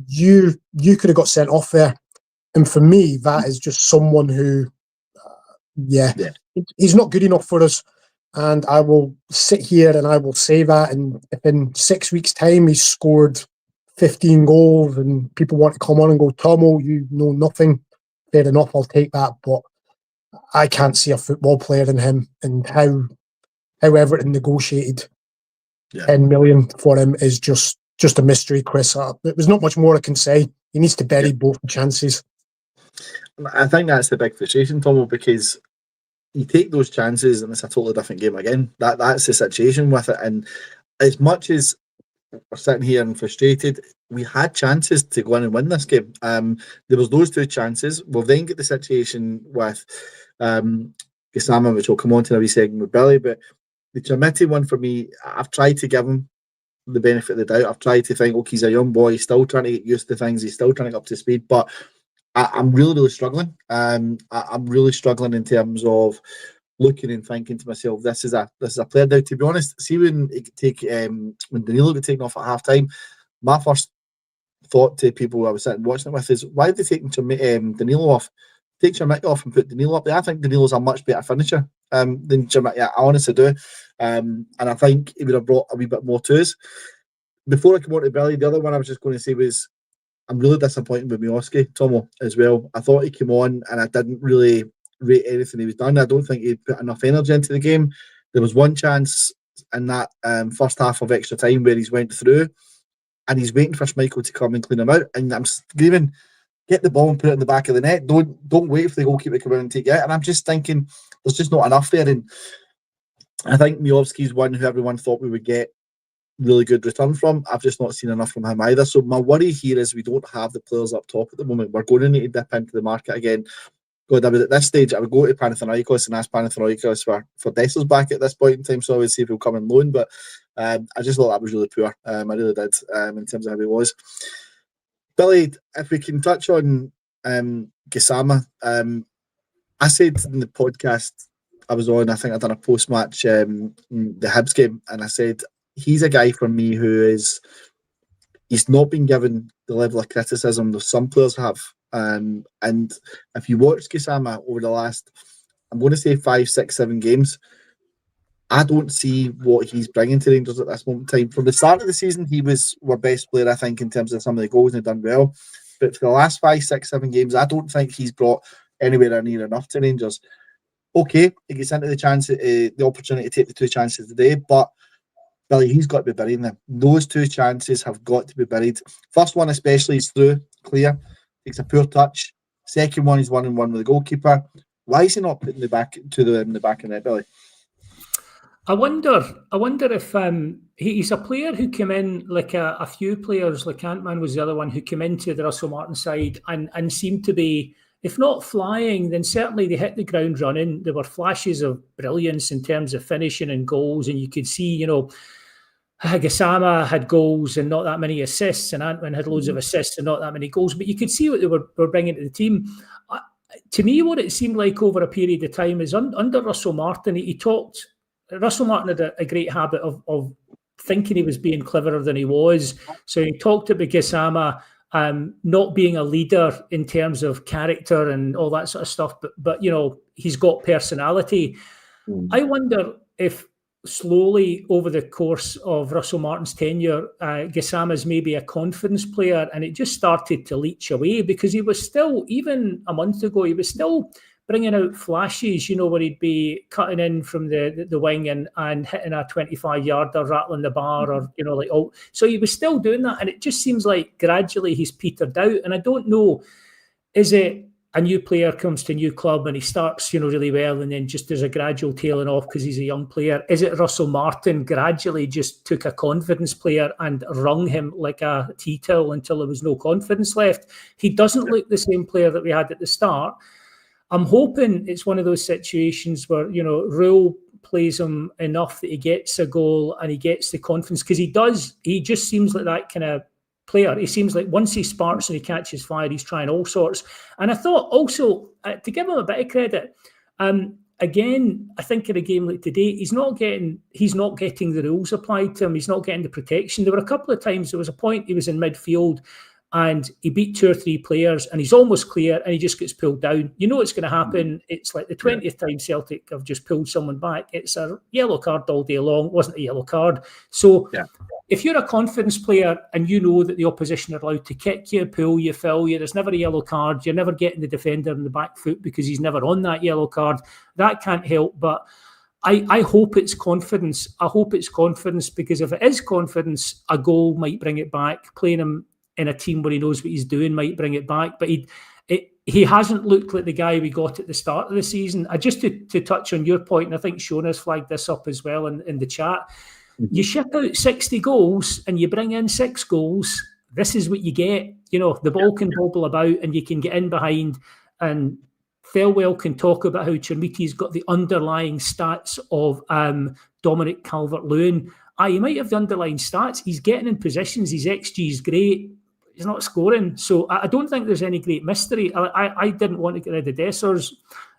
You could have got sent off there, and for me, that is just someone who, he's not good enough for us. And I will sit here and I will say that, and if in 6 weeks' time he's scored 15 goals and people want to come on and go, Tomo, you know nothing, fair enough, I'll take that, but I can't see a football player in him, and how Everton negotiated 10 million for him is just a mystery, Chris. There's not much more I can say. He needs to bury both the chances. I think that's the big frustration, Tomo, because you take those chances and it's a totally different game again. That's the situation with it. And as much as we're sitting here and frustrated, we had chances to go in and win this game. There was those two chances. We'll then get the situation with Gassama, which will come on to a wee segment with Billy, but the Chermiti one for me, I've tried to give him the benefit of the doubt. I've tried to think, okay, he's a young boy, he's still trying to get used to things, he's still trying to get up to speed, but I'm really, really struggling. I'm really struggling in terms of looking and thinking to myself, this is a player. Now, to be honest, see when Danilo got taken off at half time, my first thought to people I was sitting watching it with is, why have they taken Danilo off? Take Chermiti off and put Danilo up there. I think Danilo's a much better finisher than Chermiti. I honestly do. And I think he would have brought a wee bit more to us. Before I come on to Billy, the other one I was just going to say was, I'm really disappointed with Miovski, Tomo, as well. I thought he came on and I didn't really rate anything he was done. I don't think he put enough energy into the game. There was one chance in that first half of extra time where he's went through and he's waiting for Schmeichel to come and clean him out. And I'm screaming, get the ball and put it in the back of the net. Don't wait for the goalkeeper to come in and take it out. And I'm just thinking, there's just not enough there. And I think Miovski's one who everyone thought we would get really good return from. I've just not seen enough from him either. So my worry here is we don't have the players up top at the moment. We're going to need to dip into the market again. God, I would at this stage, I would go to Panathinaikos and ask Panathinaikos for Dessers back at this point in time. So I would see if he'll come in loan. But I just thought that was really poor. I really did in terms of how he was. Billy, if we can touch on Gisama. I said in the podcast I was on, I think I'd done a post-match the Hibs game, and I said he's a guy for me he's not been given the level of criticism that some players have. And if you watch Gisama over the last, I'm going to say 5, 6, 7 games, I don't see what he's bringing to Rangers at this moment in time. From the start of the season, he was our best player, I think, in terms of some of the goals and done well. But for the last 5, 6, 7 games, I don't think he's brought anywhere near enough to Rangers. Okay, he gets into the opportunity to take the 2 chances today, but Billy, he's got to be burying them. Those 2 chances have got to be buried. First one especially is through, clear, takes a poor touch. Second one is 1-on-1 with the goalkeeper. Why is he not putting the back to in the back of the net, Billy? I wonder if he's a player who came in like a few players, like Ant-Man was the other one, who came into the Russell Martin side and seemed to be, if not flying, then certainly they hit the ground running. There were flashes of brilliance in terms of finishing and goals, and you could see, Gisama had goals and not that many assists, and Ant-Man had loads of assists and not that many goals, but you could see what they were bringing to the team. To me, what it seemed like over a period of time is under Russell Martin, Russell Martin had a great habit of thinking he was being cleverer than he was. So he talked about Gisama not being a leader in terms of character and all that sort of stuff, but he's got personality. I wonder if slowly over the course of Russell Martin's tenure, Gisama's maybe a confidence player, and it just started to leach away, because he was still, even a month ago, he was still bringing out flashes, where he'd be cutting in from the wing and hitting a 25-yarder, rattling the bar, or, so he was still doing that. And it just seems like gradually he's petered out. And I don't know, is it a new player comes to a new club and he starts, really well, and then just there's a gradual tailing off because he's a young player? Is it Russell Martin gradually just took a confidence player and wrung him like a tea towel until there was no confidence left? He doesn't look the same player that we had at the start. I'm hoping it's one of those situations where, Rule plays him enough that he gets a goal and he gets the confidence, because he just seems like that kind of player. He seems like once he sparks and he catches fire, he's trying all sorts. And I thought also, to give him a bit of credit, again, I think in a game like today, he's not getting the rules applied to him. He's not getting the protection. There were a couple of times, there was a point he was in midfield and he beat 2 or 3 players and he's almost clear and he just gets pulled down. You know it's going to happen. It's like the 20th time Celtic have just pulled someone back. It's a yellow card all day long. It wasn't a yellow card. So if you're a confidence player and you know that the opposition are allowed to kick you, pull you, foul you, there's never a yellow card, you're never getting the defender in the back foot because he's never on that yellow card. That can't help. But I hope it's confidence. I hope it's confidence, because if it is confidence, a goal might bring it back. Playing him in a team where he knows what he's doing might bring it back. But he hasn't looked like the guy we got at the start of the season. Just to touch on your point, and I think Shona's flagged this up as well in the chat, you ship out 60 goals and you bring in 6 goals, this is what you get. The ball can bobble about and you can get in behind, and Thelwell can talk about how Chermiti's got the underlying stats of Dominic Calvert-Lewin. He might have the underlying stats. He's getting in positions. His XG is great. He's not scoring. So I don't think there's any great mystery. I didn't want to get rid of Dessers.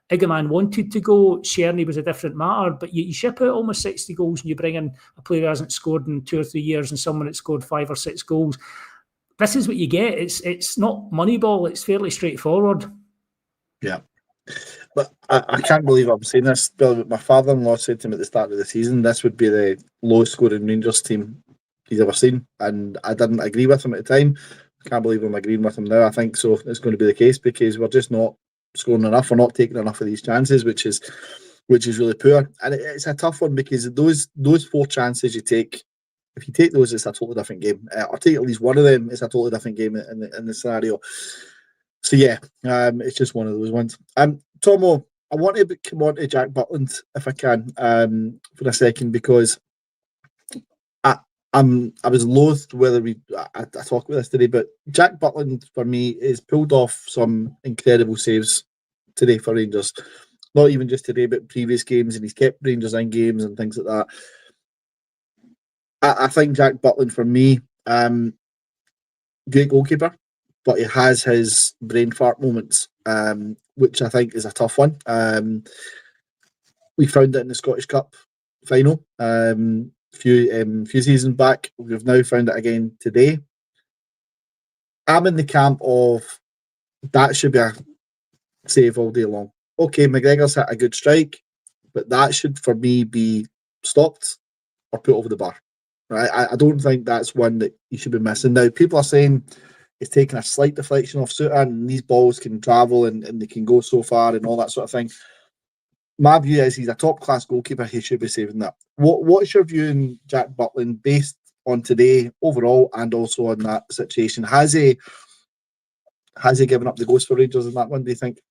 Igaman wanted to go. Cherney was a different matter. But you ship out almost 60 goals and you bring in a player who hasn't scored in 2 or 3 years and someone that scored 5 or 6 goals. This is what you get. It's not Moneyball. It's fairly straightforward. Yeah. But I can't believe I'm saying this, Bill, but my father-in-law said to me at the start of the season this would be the lowest scoring Rangers team he's ever seen, and I didn't agree with him at the time. I can't believe I'm agreeing with him now. I think so it's going to be the case, because we're just not scoring enough. We're not taking enough of these chances, which is really poor. And it's a tough one, because those 4 chances you take, if you take those, it's a totally different game. Or take at least one of them, it's a totally different game in the scenario. So it's just one of those ones. Tomo, I want to come on to Jack Butland if I can for a second, because I was loath whether I talk about this today, but Jack Butland for me is pulled off some incredible saves today for Rangers. Not even just today, but previous games, and he's kept Rangers in games and things like that. I think Jack Butland for me, great goalkeeper, but he has his brain fart moments, which I think is a tough one. We found it in the Scottish Cup final few seasons back. We've now found it again today. I'm in the camp of that should be a save all day long. Okay, McGregor's hit a good strike, but that should for me be stopped or put over the bar. Right? I don't think that's one that you should be missing. Now, people are saying it's taking a slight deflection off Suter, and these balls can travel and they can go so far and all that sort of thing. My view is he's a top-class goalkeeper. He should be saving that. What's your view on Jack Butland based on today overall and also on that situation? Has he given up the ghost for Rangers in that one, do you think?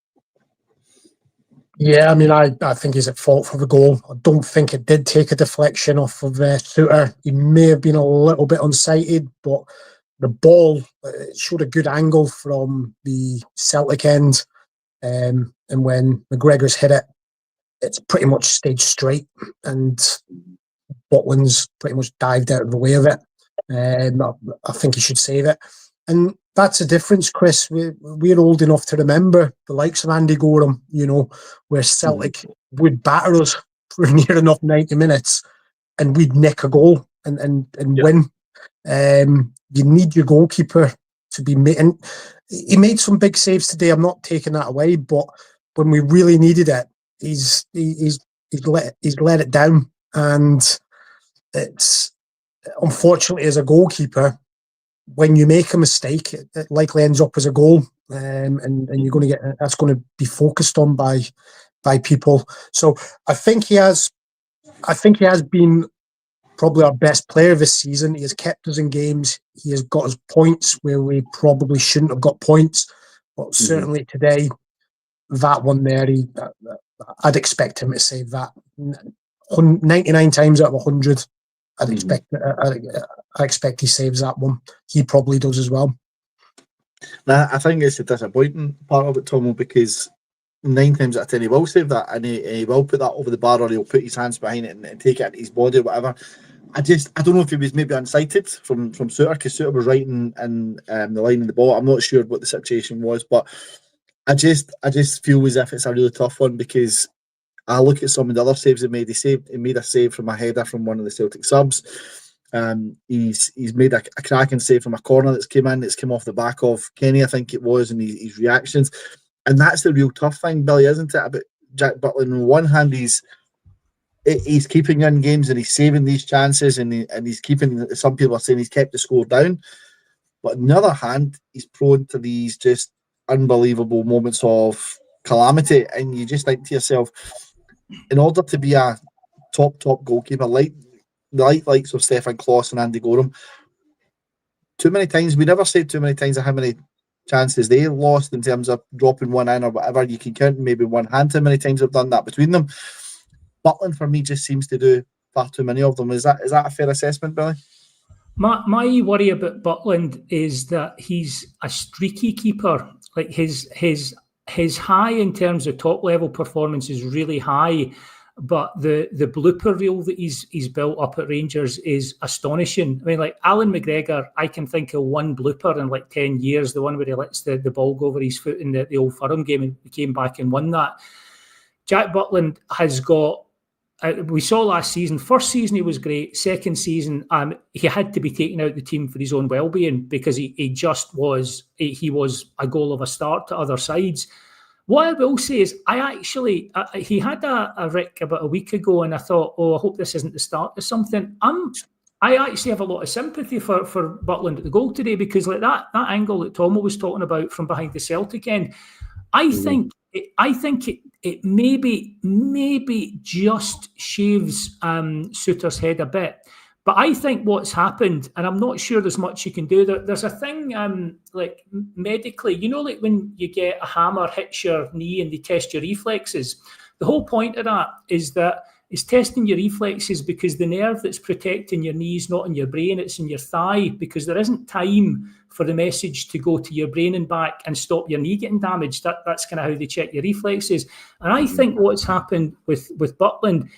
Yeah, I mean, I think he's at fault for the goal. I don't think it did take a deflection off of Suter. He may have been a little bit unsighted, but the ball showed a good angle from the Celtic end. And when McGregor's hit it, it's pretty much stayed straight, and Butland's pretty much dived out of the way of it. I think he should save it. And that's the difference, Chris. We're old enough to remember the likes of Andy Gorham, where Celtic would batter us for near enough 90 minutes and we'd nick a goal and win. You need your goalkeeper to be made. And he made some big saves today. I'm not taking that away, but when we really needed it, he's let it down. And it's unfortunately, as a goalkeeper, when you make a mistake, it likely ends up as a goal, and you're going to get that's going to be focused on by people. So I think he has been probably our best player this season. He has kept us in games. He has got us points where we probably shouldn't have got points, but certainly today, that one there, I'd expect him to save that 99 times out of 100. I expect he saves that one. He probably does as well. Now, I think it's a disappointing part of it, Tomo, because 9 times out of 10 he will save that, and he will put that over the bar, or he'll put his hands behind it and take it into his body or whatever. I don't know if he was maybe unsighted from Suter, because Suter was right in the line of the ball. I'm not sure what the situation was, but I just feel as if it's a really tough one, because I look at some of the other saves he made. He made a save from a header from one of the Celtic subs. He's made a cracking save from a corner that's come off the back of Kenny, I think it was, and his reactions. And that's the real tough thing, Billy, isn't it, about Jack Butland? On one hand, he's keeping in games and he's saving these chances, and he's keeping, some people are saying he's kept the score down. But on the other hand, he's prone to these just unbelievable moments of calamity. And you just think to yourself, in order to be a top goalkeeper, like the likes of Stefan Klos and Andy Gorham, too many times, we never said too many times of how many chances they lost in terms of dropping one in or whatever. You can count maybe one hand how many times they've done that between them. Butland, for me, just seems to do far too many of them. Is that a fair assessment, Billy? My worry about Butland is that he's a streaky keeper. Like his high in terms of top level performance is really high, but the blooper reel that he's built up at Rangers is astonishing. I mean, like Alan McGregor, I can think of one blooper in like 10 years, the one where he lets the ball go over his foot in the Old Firm game, and he came back and won that. Jack Butland has got, we saw last season, first season he was great, second season he had to be taken out of the team for his own well-being, because he was a goal of a start to other sides. What I will say is, he had a Rick about a week ago, and I thought, I hope this isn't the start of something. I actually have a lot of sympathy for Butland at the goal today, because like that angle that Tomo was talking about from behind the Celtic end, I think it maybe just shaves Suter's head a bit. But I think what's happened, and I'm not sure there's much you can do. There's a thing like medically, like when you get a hammer hits your knee and they test your reflexes. The whole point of that is that It's testing your reflexes because the nerve that's protecting your knee is not in your brain, it's in your thigh, because there isn't time for the message to go to your brain and back and stop your knee getting damaged. That's kind of how they check your reflexes. And I think what's happened with Butland,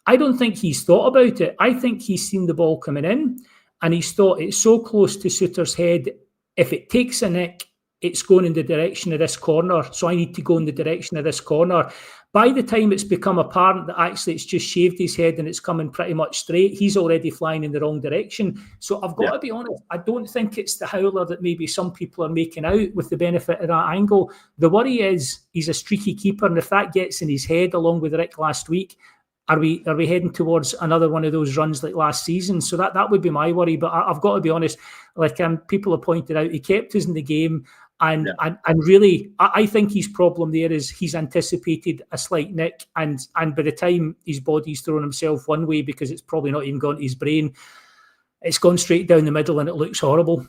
I don't think he's thought about it. I think he's seen the ball coming in and he's thought it's so close to Suter's head. If it takes a nick, it's going in the direction of this corner. So I need to go in the direction of this corner. By the time it's become apparent that actually it's just shaved his head and it's coming pretty much straight, he's already flying in the wrong direction. So I've got to be honest, I don't think it's the howler that maybe some people are making out with the benefit of that angle. The worry is he's a streaky keeper, and if that gets in his head along with Rick last week, are we heading towards another one of those runs like last season? So that would be my worry. But I've got to be honest, like people have pointed out, he kept us in the game. And really, I think his problem there is he's anticipated a slight nick, and by the time his body's thrown himself one way, because it's probably not even gone to his brain, it's gone straight down the middle and it looks horrible.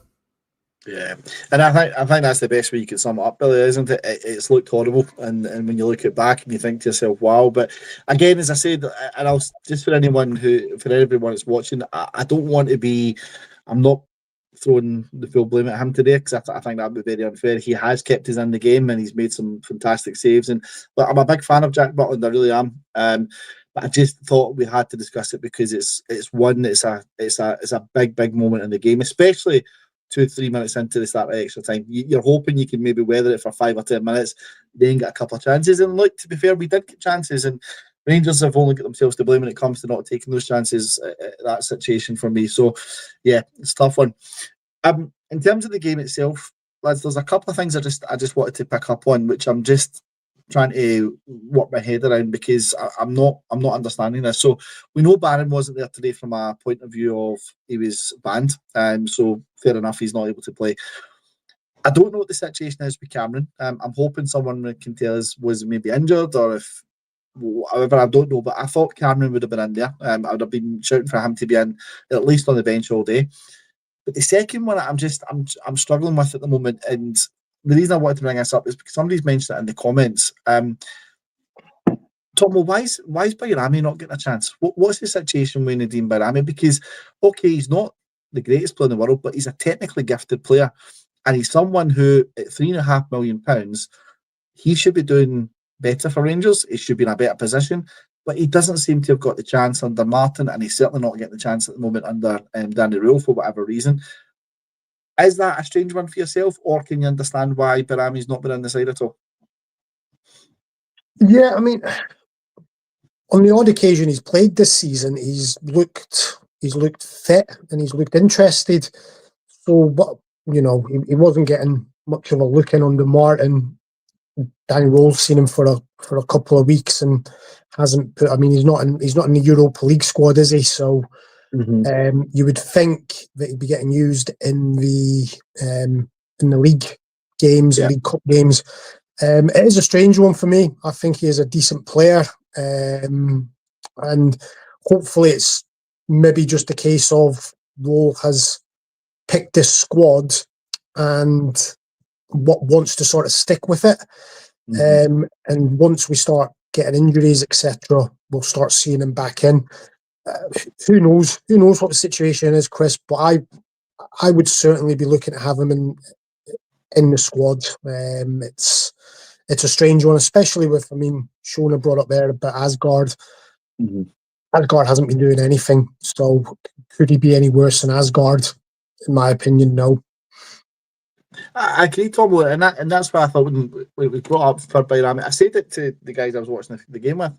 Yeah, and I think that's the best way you can sum it up, Billy, isn't it? It's looked horrible, and when you look at back and you think to yourself, wow. But again, as I said, and I'll just for everyone that's watching, I don't want to be, I'm not throwing the full blame at him today, because I think that would be very unfair. He has kept us in the game and he's made some fantastic saves, but I'm a big fan of Jack Butland, I really am. But I just thought we had to discuss it because it's a big moment in the game, especially 2-3 minutes into the start of extra time. You're hoping you can maybe weather it for 5 or 10 minutes, then get a couple of chances. And look, to be fair, we did get chances, and Rangers have only got themselves to blame when it comes to not taking those chances. That situation for me. So, yeah, it's a tough one. In terms of the game itself, lads, there's a couple of things I just wanted to pick up on, which I'm just trying to work my head around, because I'm not understanding this. So we know Barron wasn't there today from a point of view of he was banned, so fair enough, he's not able to play. I don't know what the situation is with Cameron. I'm hoping someone can tell us was maybe injured or if. However, I don't know, but I thought Cameron would have been in there. I would have been shouting for him to be in, at least on the bench all day. But the second one, I'm struggling with at the moment, and the reason I wanted to bring this up is because somebody's mentioned it in the comments. Tomo, why is Bayrami not getting a chance? What's the situation with Nadeem Bayrami? Because okay, he's not the greatest player in the world, but he's a technically gifted player, and he's someone who at £3.5 million, he should be doing better for Rangers. He should be in a better position, but he doesn't seem to have got the chance under Martin, and he's certainly not getting the chance at the moment under Danny Rule for whatever reason. Is that a strange one for yourself, or can you understand why Bayrami's not been on the side at all? Yeah, I mean, on the odd occasion he's played this season, he's looked fit and he's looked interested. So, but he wasn't getting much of a look in under Martin. Danny Role's seen him for a couple of weeks and hasn't put. I mean, he's not in the Europa League squad, is he? So you would think that he'd be getting used in the league games, League Cup games. It is a strange one for me. I think he is a decent player, and hopefully it's maybe just a case of Role has picked this squad and what wants to sort of stick with it. And once we start getting injuries, etc., we'll start seeing him back in. Who knows what the situation is, Chris, but I would certainly be looking to have him in the squad. It's a strange one, especially with, Shona brought up there about Asgard. Asgard hasn't been doing anything, so could he be any worse than Asgard? In my opinion, no. I agree, Tom, and that's why I thought when we brought up for Bayrami, I said it to the guys I was watching the game with.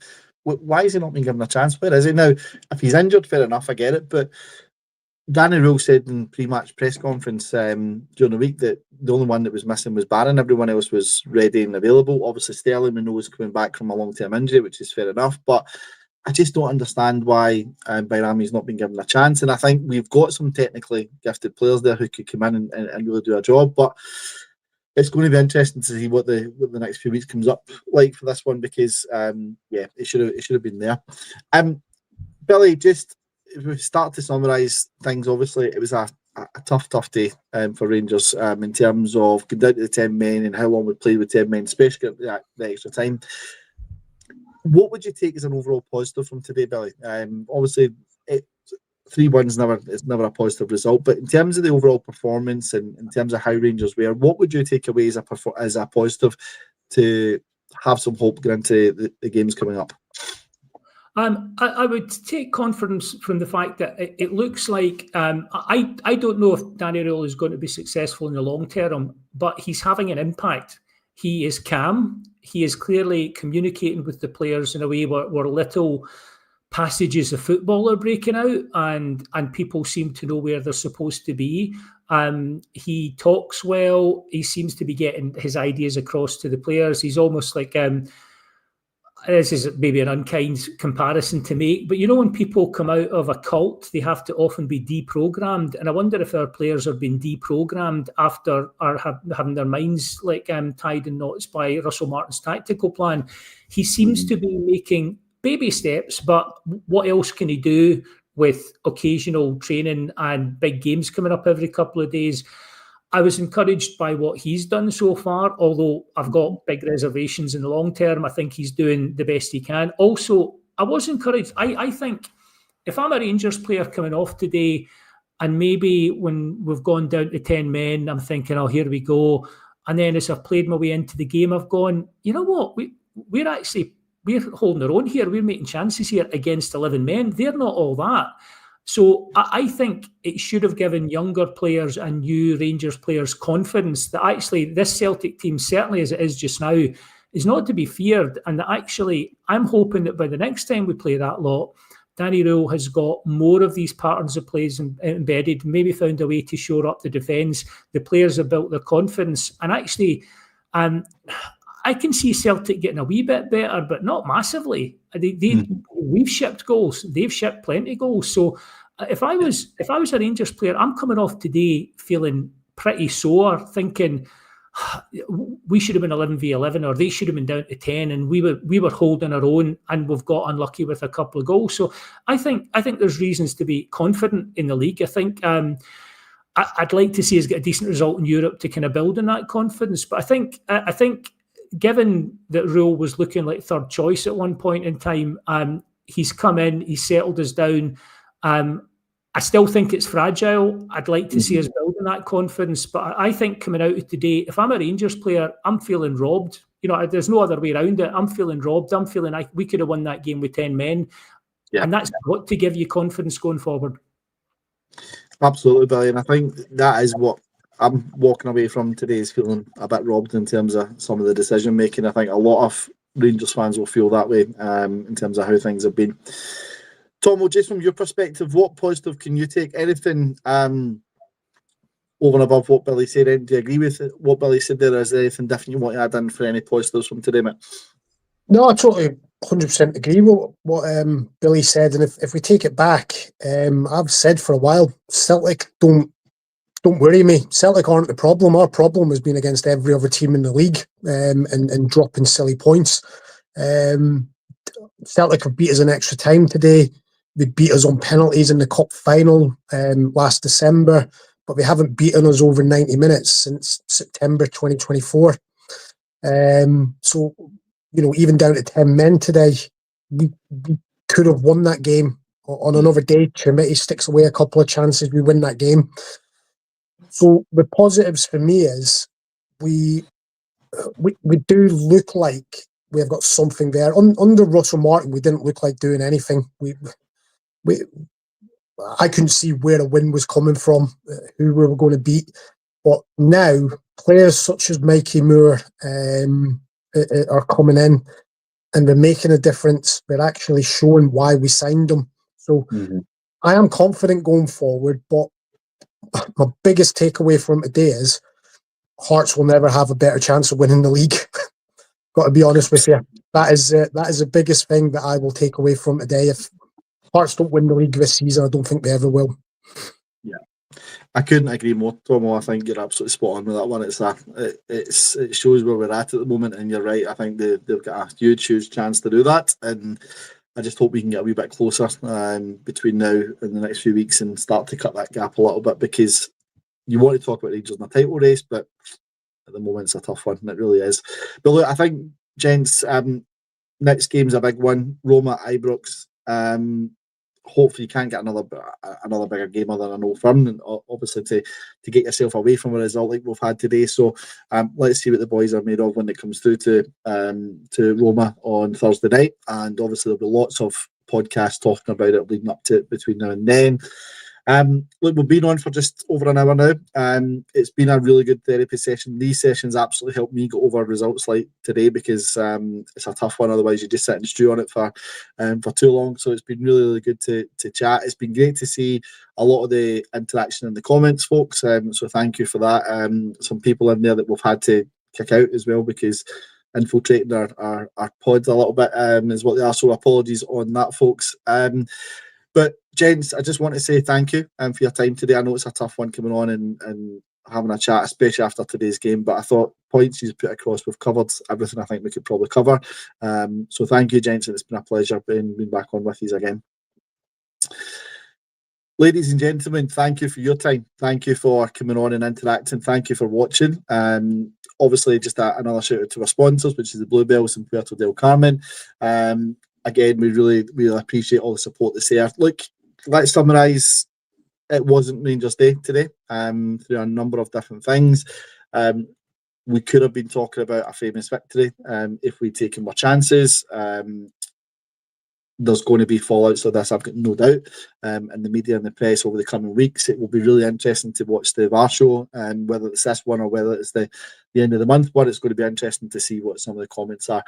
Why is he not being given a chance? Where is he now? If he's injured, fair enough, I get it. But Danny Rule said in pre-match press conference during the week that the only one that was missing was Barron. Everyone else was ready and available. Obviously, Sterling, we know, is coming back from a long-term injury, which is fair enough. But I just don't understand why Bayrami's not been given a chance. And I think we've got some technically gifted players there who could come in and really do a job. But it's going to be interesting to see what the next few weeks comes up like for this one, because it should have been there. Billy, just if we start to summarise things, obviously it was a tough day for Rangers in terms of getting down to the 10 men and how long we played with 10 men, especially at the extra time. What would you take as an overall positive from today, Billy? Obviously, 3-1's never a positive result, but in terms of the overall performance and in terms of how Rangers were, what would you take away as a positive to have some hope going into the games coming up? I would take confidence from the fact that it looks like I don't know if Danny Rule is going to be successful in the long term, but he's having an impact. He is calm. He is clearly communicating with the players in a way where little passages of football are breaking out, and people seem to know where they're supposed to be. He talks well. He seems to be getting his ideas across to the players. He's almost like this is maybe an unkind comparison to make, but when people come out of a cult, they have to often be deprogrammed. And I wonder if our players have been deprogrammed after having their minds tied in knots by Russell Martin's tactical plan. He seems to be making baby steps, but what else can he do with occasional training and big games coming up every couple of days? I was encouraged by what he's done so far, although I've got big reservations in the long term. I think he's doing the best he can. Also, I was encouraged. I think if I'm a Rangers player coming off today, and maybe when we've gone down to 10 men, I'm thinking, oh, here we go. And then as I've played my way into the game, I've gone, you know what? We're holding our own here. We're making chances here against 11 men. They're not all that. So I think it should have given younger players and new Rangers players confidence that actually this Celtic team, certainly as it is just now, is not to be feared. And that actually, I'm hoping that by the next time we play that lot, Danny Rule has got more of these patterns of plays embedded, maybe found a way to shore up the defence. The players have built their confidence. And actually, I can see Celtic getting a wee bit better, but not massively. We've shipped goals. They've shipped plenty of goals. So if I was a Rangers player, I'm coming off today feeling pretty sore, thinking we should have been 11v11, or they should have been down to 10, and we were holding our own, and we've got unlucky with a couple of goals. So I think there's reasons to be confident in the league. I think I'd like to see us get a decent result in Europe to kind of build on that confidence. But I think given that Rule was looking like third choice at one point in time, he's come in, he's settled us down. I still think it's fragile. I'd like to see us building that confidence. But I think coming out of today, if I'm a Rangers player, I'm feeling robbed. There's no other way around it. I'm feeling robbed. I'm feeling like we could have won that game with 10 men. Yeah. And that's got to give you confidence going forward. Absolutely, Billy. And I think that is what I'm walking away from today, is feeling a bit robbed in terms of some of the decision making. I think a lot of Rangers fans will feel that way in terms of how things have been. Tom, just from your perspective, what positive can you take? Anything over and above what Billy said? Do you agree with what Billy said there? Is there anything different you want to add in for any positives from today, mate? No, I totally 100% agree with what Billy said. And if we take it back, I've said for a while, Celtic don't worry me. Celtic aren't the problem. Our problem has been against every other team in the league and dropping silly points. Celtic have beat us in extra time today. They beat us on penalties in the cup final last December, but they haven't beaten us over 90 minutes since September 2024. So, even down to 10 men today, we could have won that game on another day. Chermiti sticks away a couple of chances, we win that game. So the positives for me is we do look like we have got something there. Under Russell Martin, we didn't look like doing anything. I couldn't see where a win was coming from, who we were going to beat. But now, players such as Mikey Moore are coming in, and they're making a difference. They're actually showing why we signed them. So I am confident going forward, but my biggest takeaway from today is Hearts will never have a better chance of winning the league. Got to be honest with you. That is the biggest thing that I will take away from today. If Hearts don't win the league this season, I don't think they ever will. Yeah, I couldn't agree more, Tomo. I think you're absolutely spot on with that one. It shows where we're at the moment, and you're right. I think they've got a huge chance to do that, and I just hope we can get a wee bit closer between now and the next few weeks and start to cut that gap a little bit, because you want to talk about Rangers in a title race, but at the moment it's a tough one. It really is. But look, I think, gents, next game's a big one. Roma, Ibrox. Hopefully you can't get another bigger game other than an Old Firm, and obviously to get yourself away from a result like we've had today. So let's see what the boys are made of when it comes through to Roma on Thursday night, and obviously there'll be lots of podcasts talking about it leading up to it between now and then. Look, we've been on for just over an hour now. It's been a really good therapy session. These sessions absolutely helped me get over results like today, because it's a tough one. Otherwise, you just sit and stew on it for too long. So it's been really, really good to chat. It's been great to see a lot of the interaction in the comments, folks. So thank you for that. Some people in there that we've had to kick out as well because infiltrating our pods a little bit is what they are. So apologies on that, folks. But gents, I just want to say thank you for your time today. I know it's a tough one coming on and having a chat, especially after today's game. But I thought points you've put across, we've covered everything I think we could probably cover. So thank you, gents, and it's been a pleasure being back on with you again. Ladies and gentlemen, thank you for your time. Thank you for coming on and interacting. Thank you for watching. Obviously, just another shout out to our sponsors, which is the Bluebells and Puerto del Carmen. Again, we really, really appreciate all the support that's there. Look, let's summarise. It wasn't Rangers Day today through a number of different things. We could have been talking about a famous victory if we'd taken more chances. There's going to be fallouts of this, I've got no doubt, in the media and the press over the coming weeks. It will be really interesting to watch the VAR show, whether it's this one or whether it's the end of the month one. It's going to be interesting to see what some of the comments are.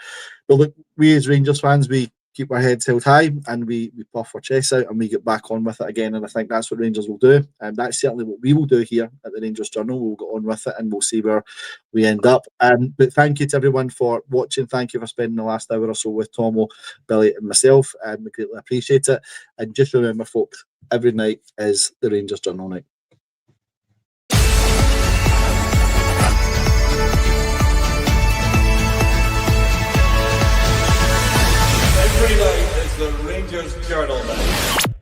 But look, we as Rangers fans, we keep our heads held high and we puff our chests out and we get back on with it again. And I think that's what Rangers will do. And that's certainly what we will do here at the Rangers Journal. We'll go on with it and we'll see where we end up. But thank you to everyone for watching. Thank you for spending the last hour or so with Tomo, Billy and myself. We greatly appreciate it. And just remember, folks, every night is the Rangers Journal night. Every night is the Rangers Journal night.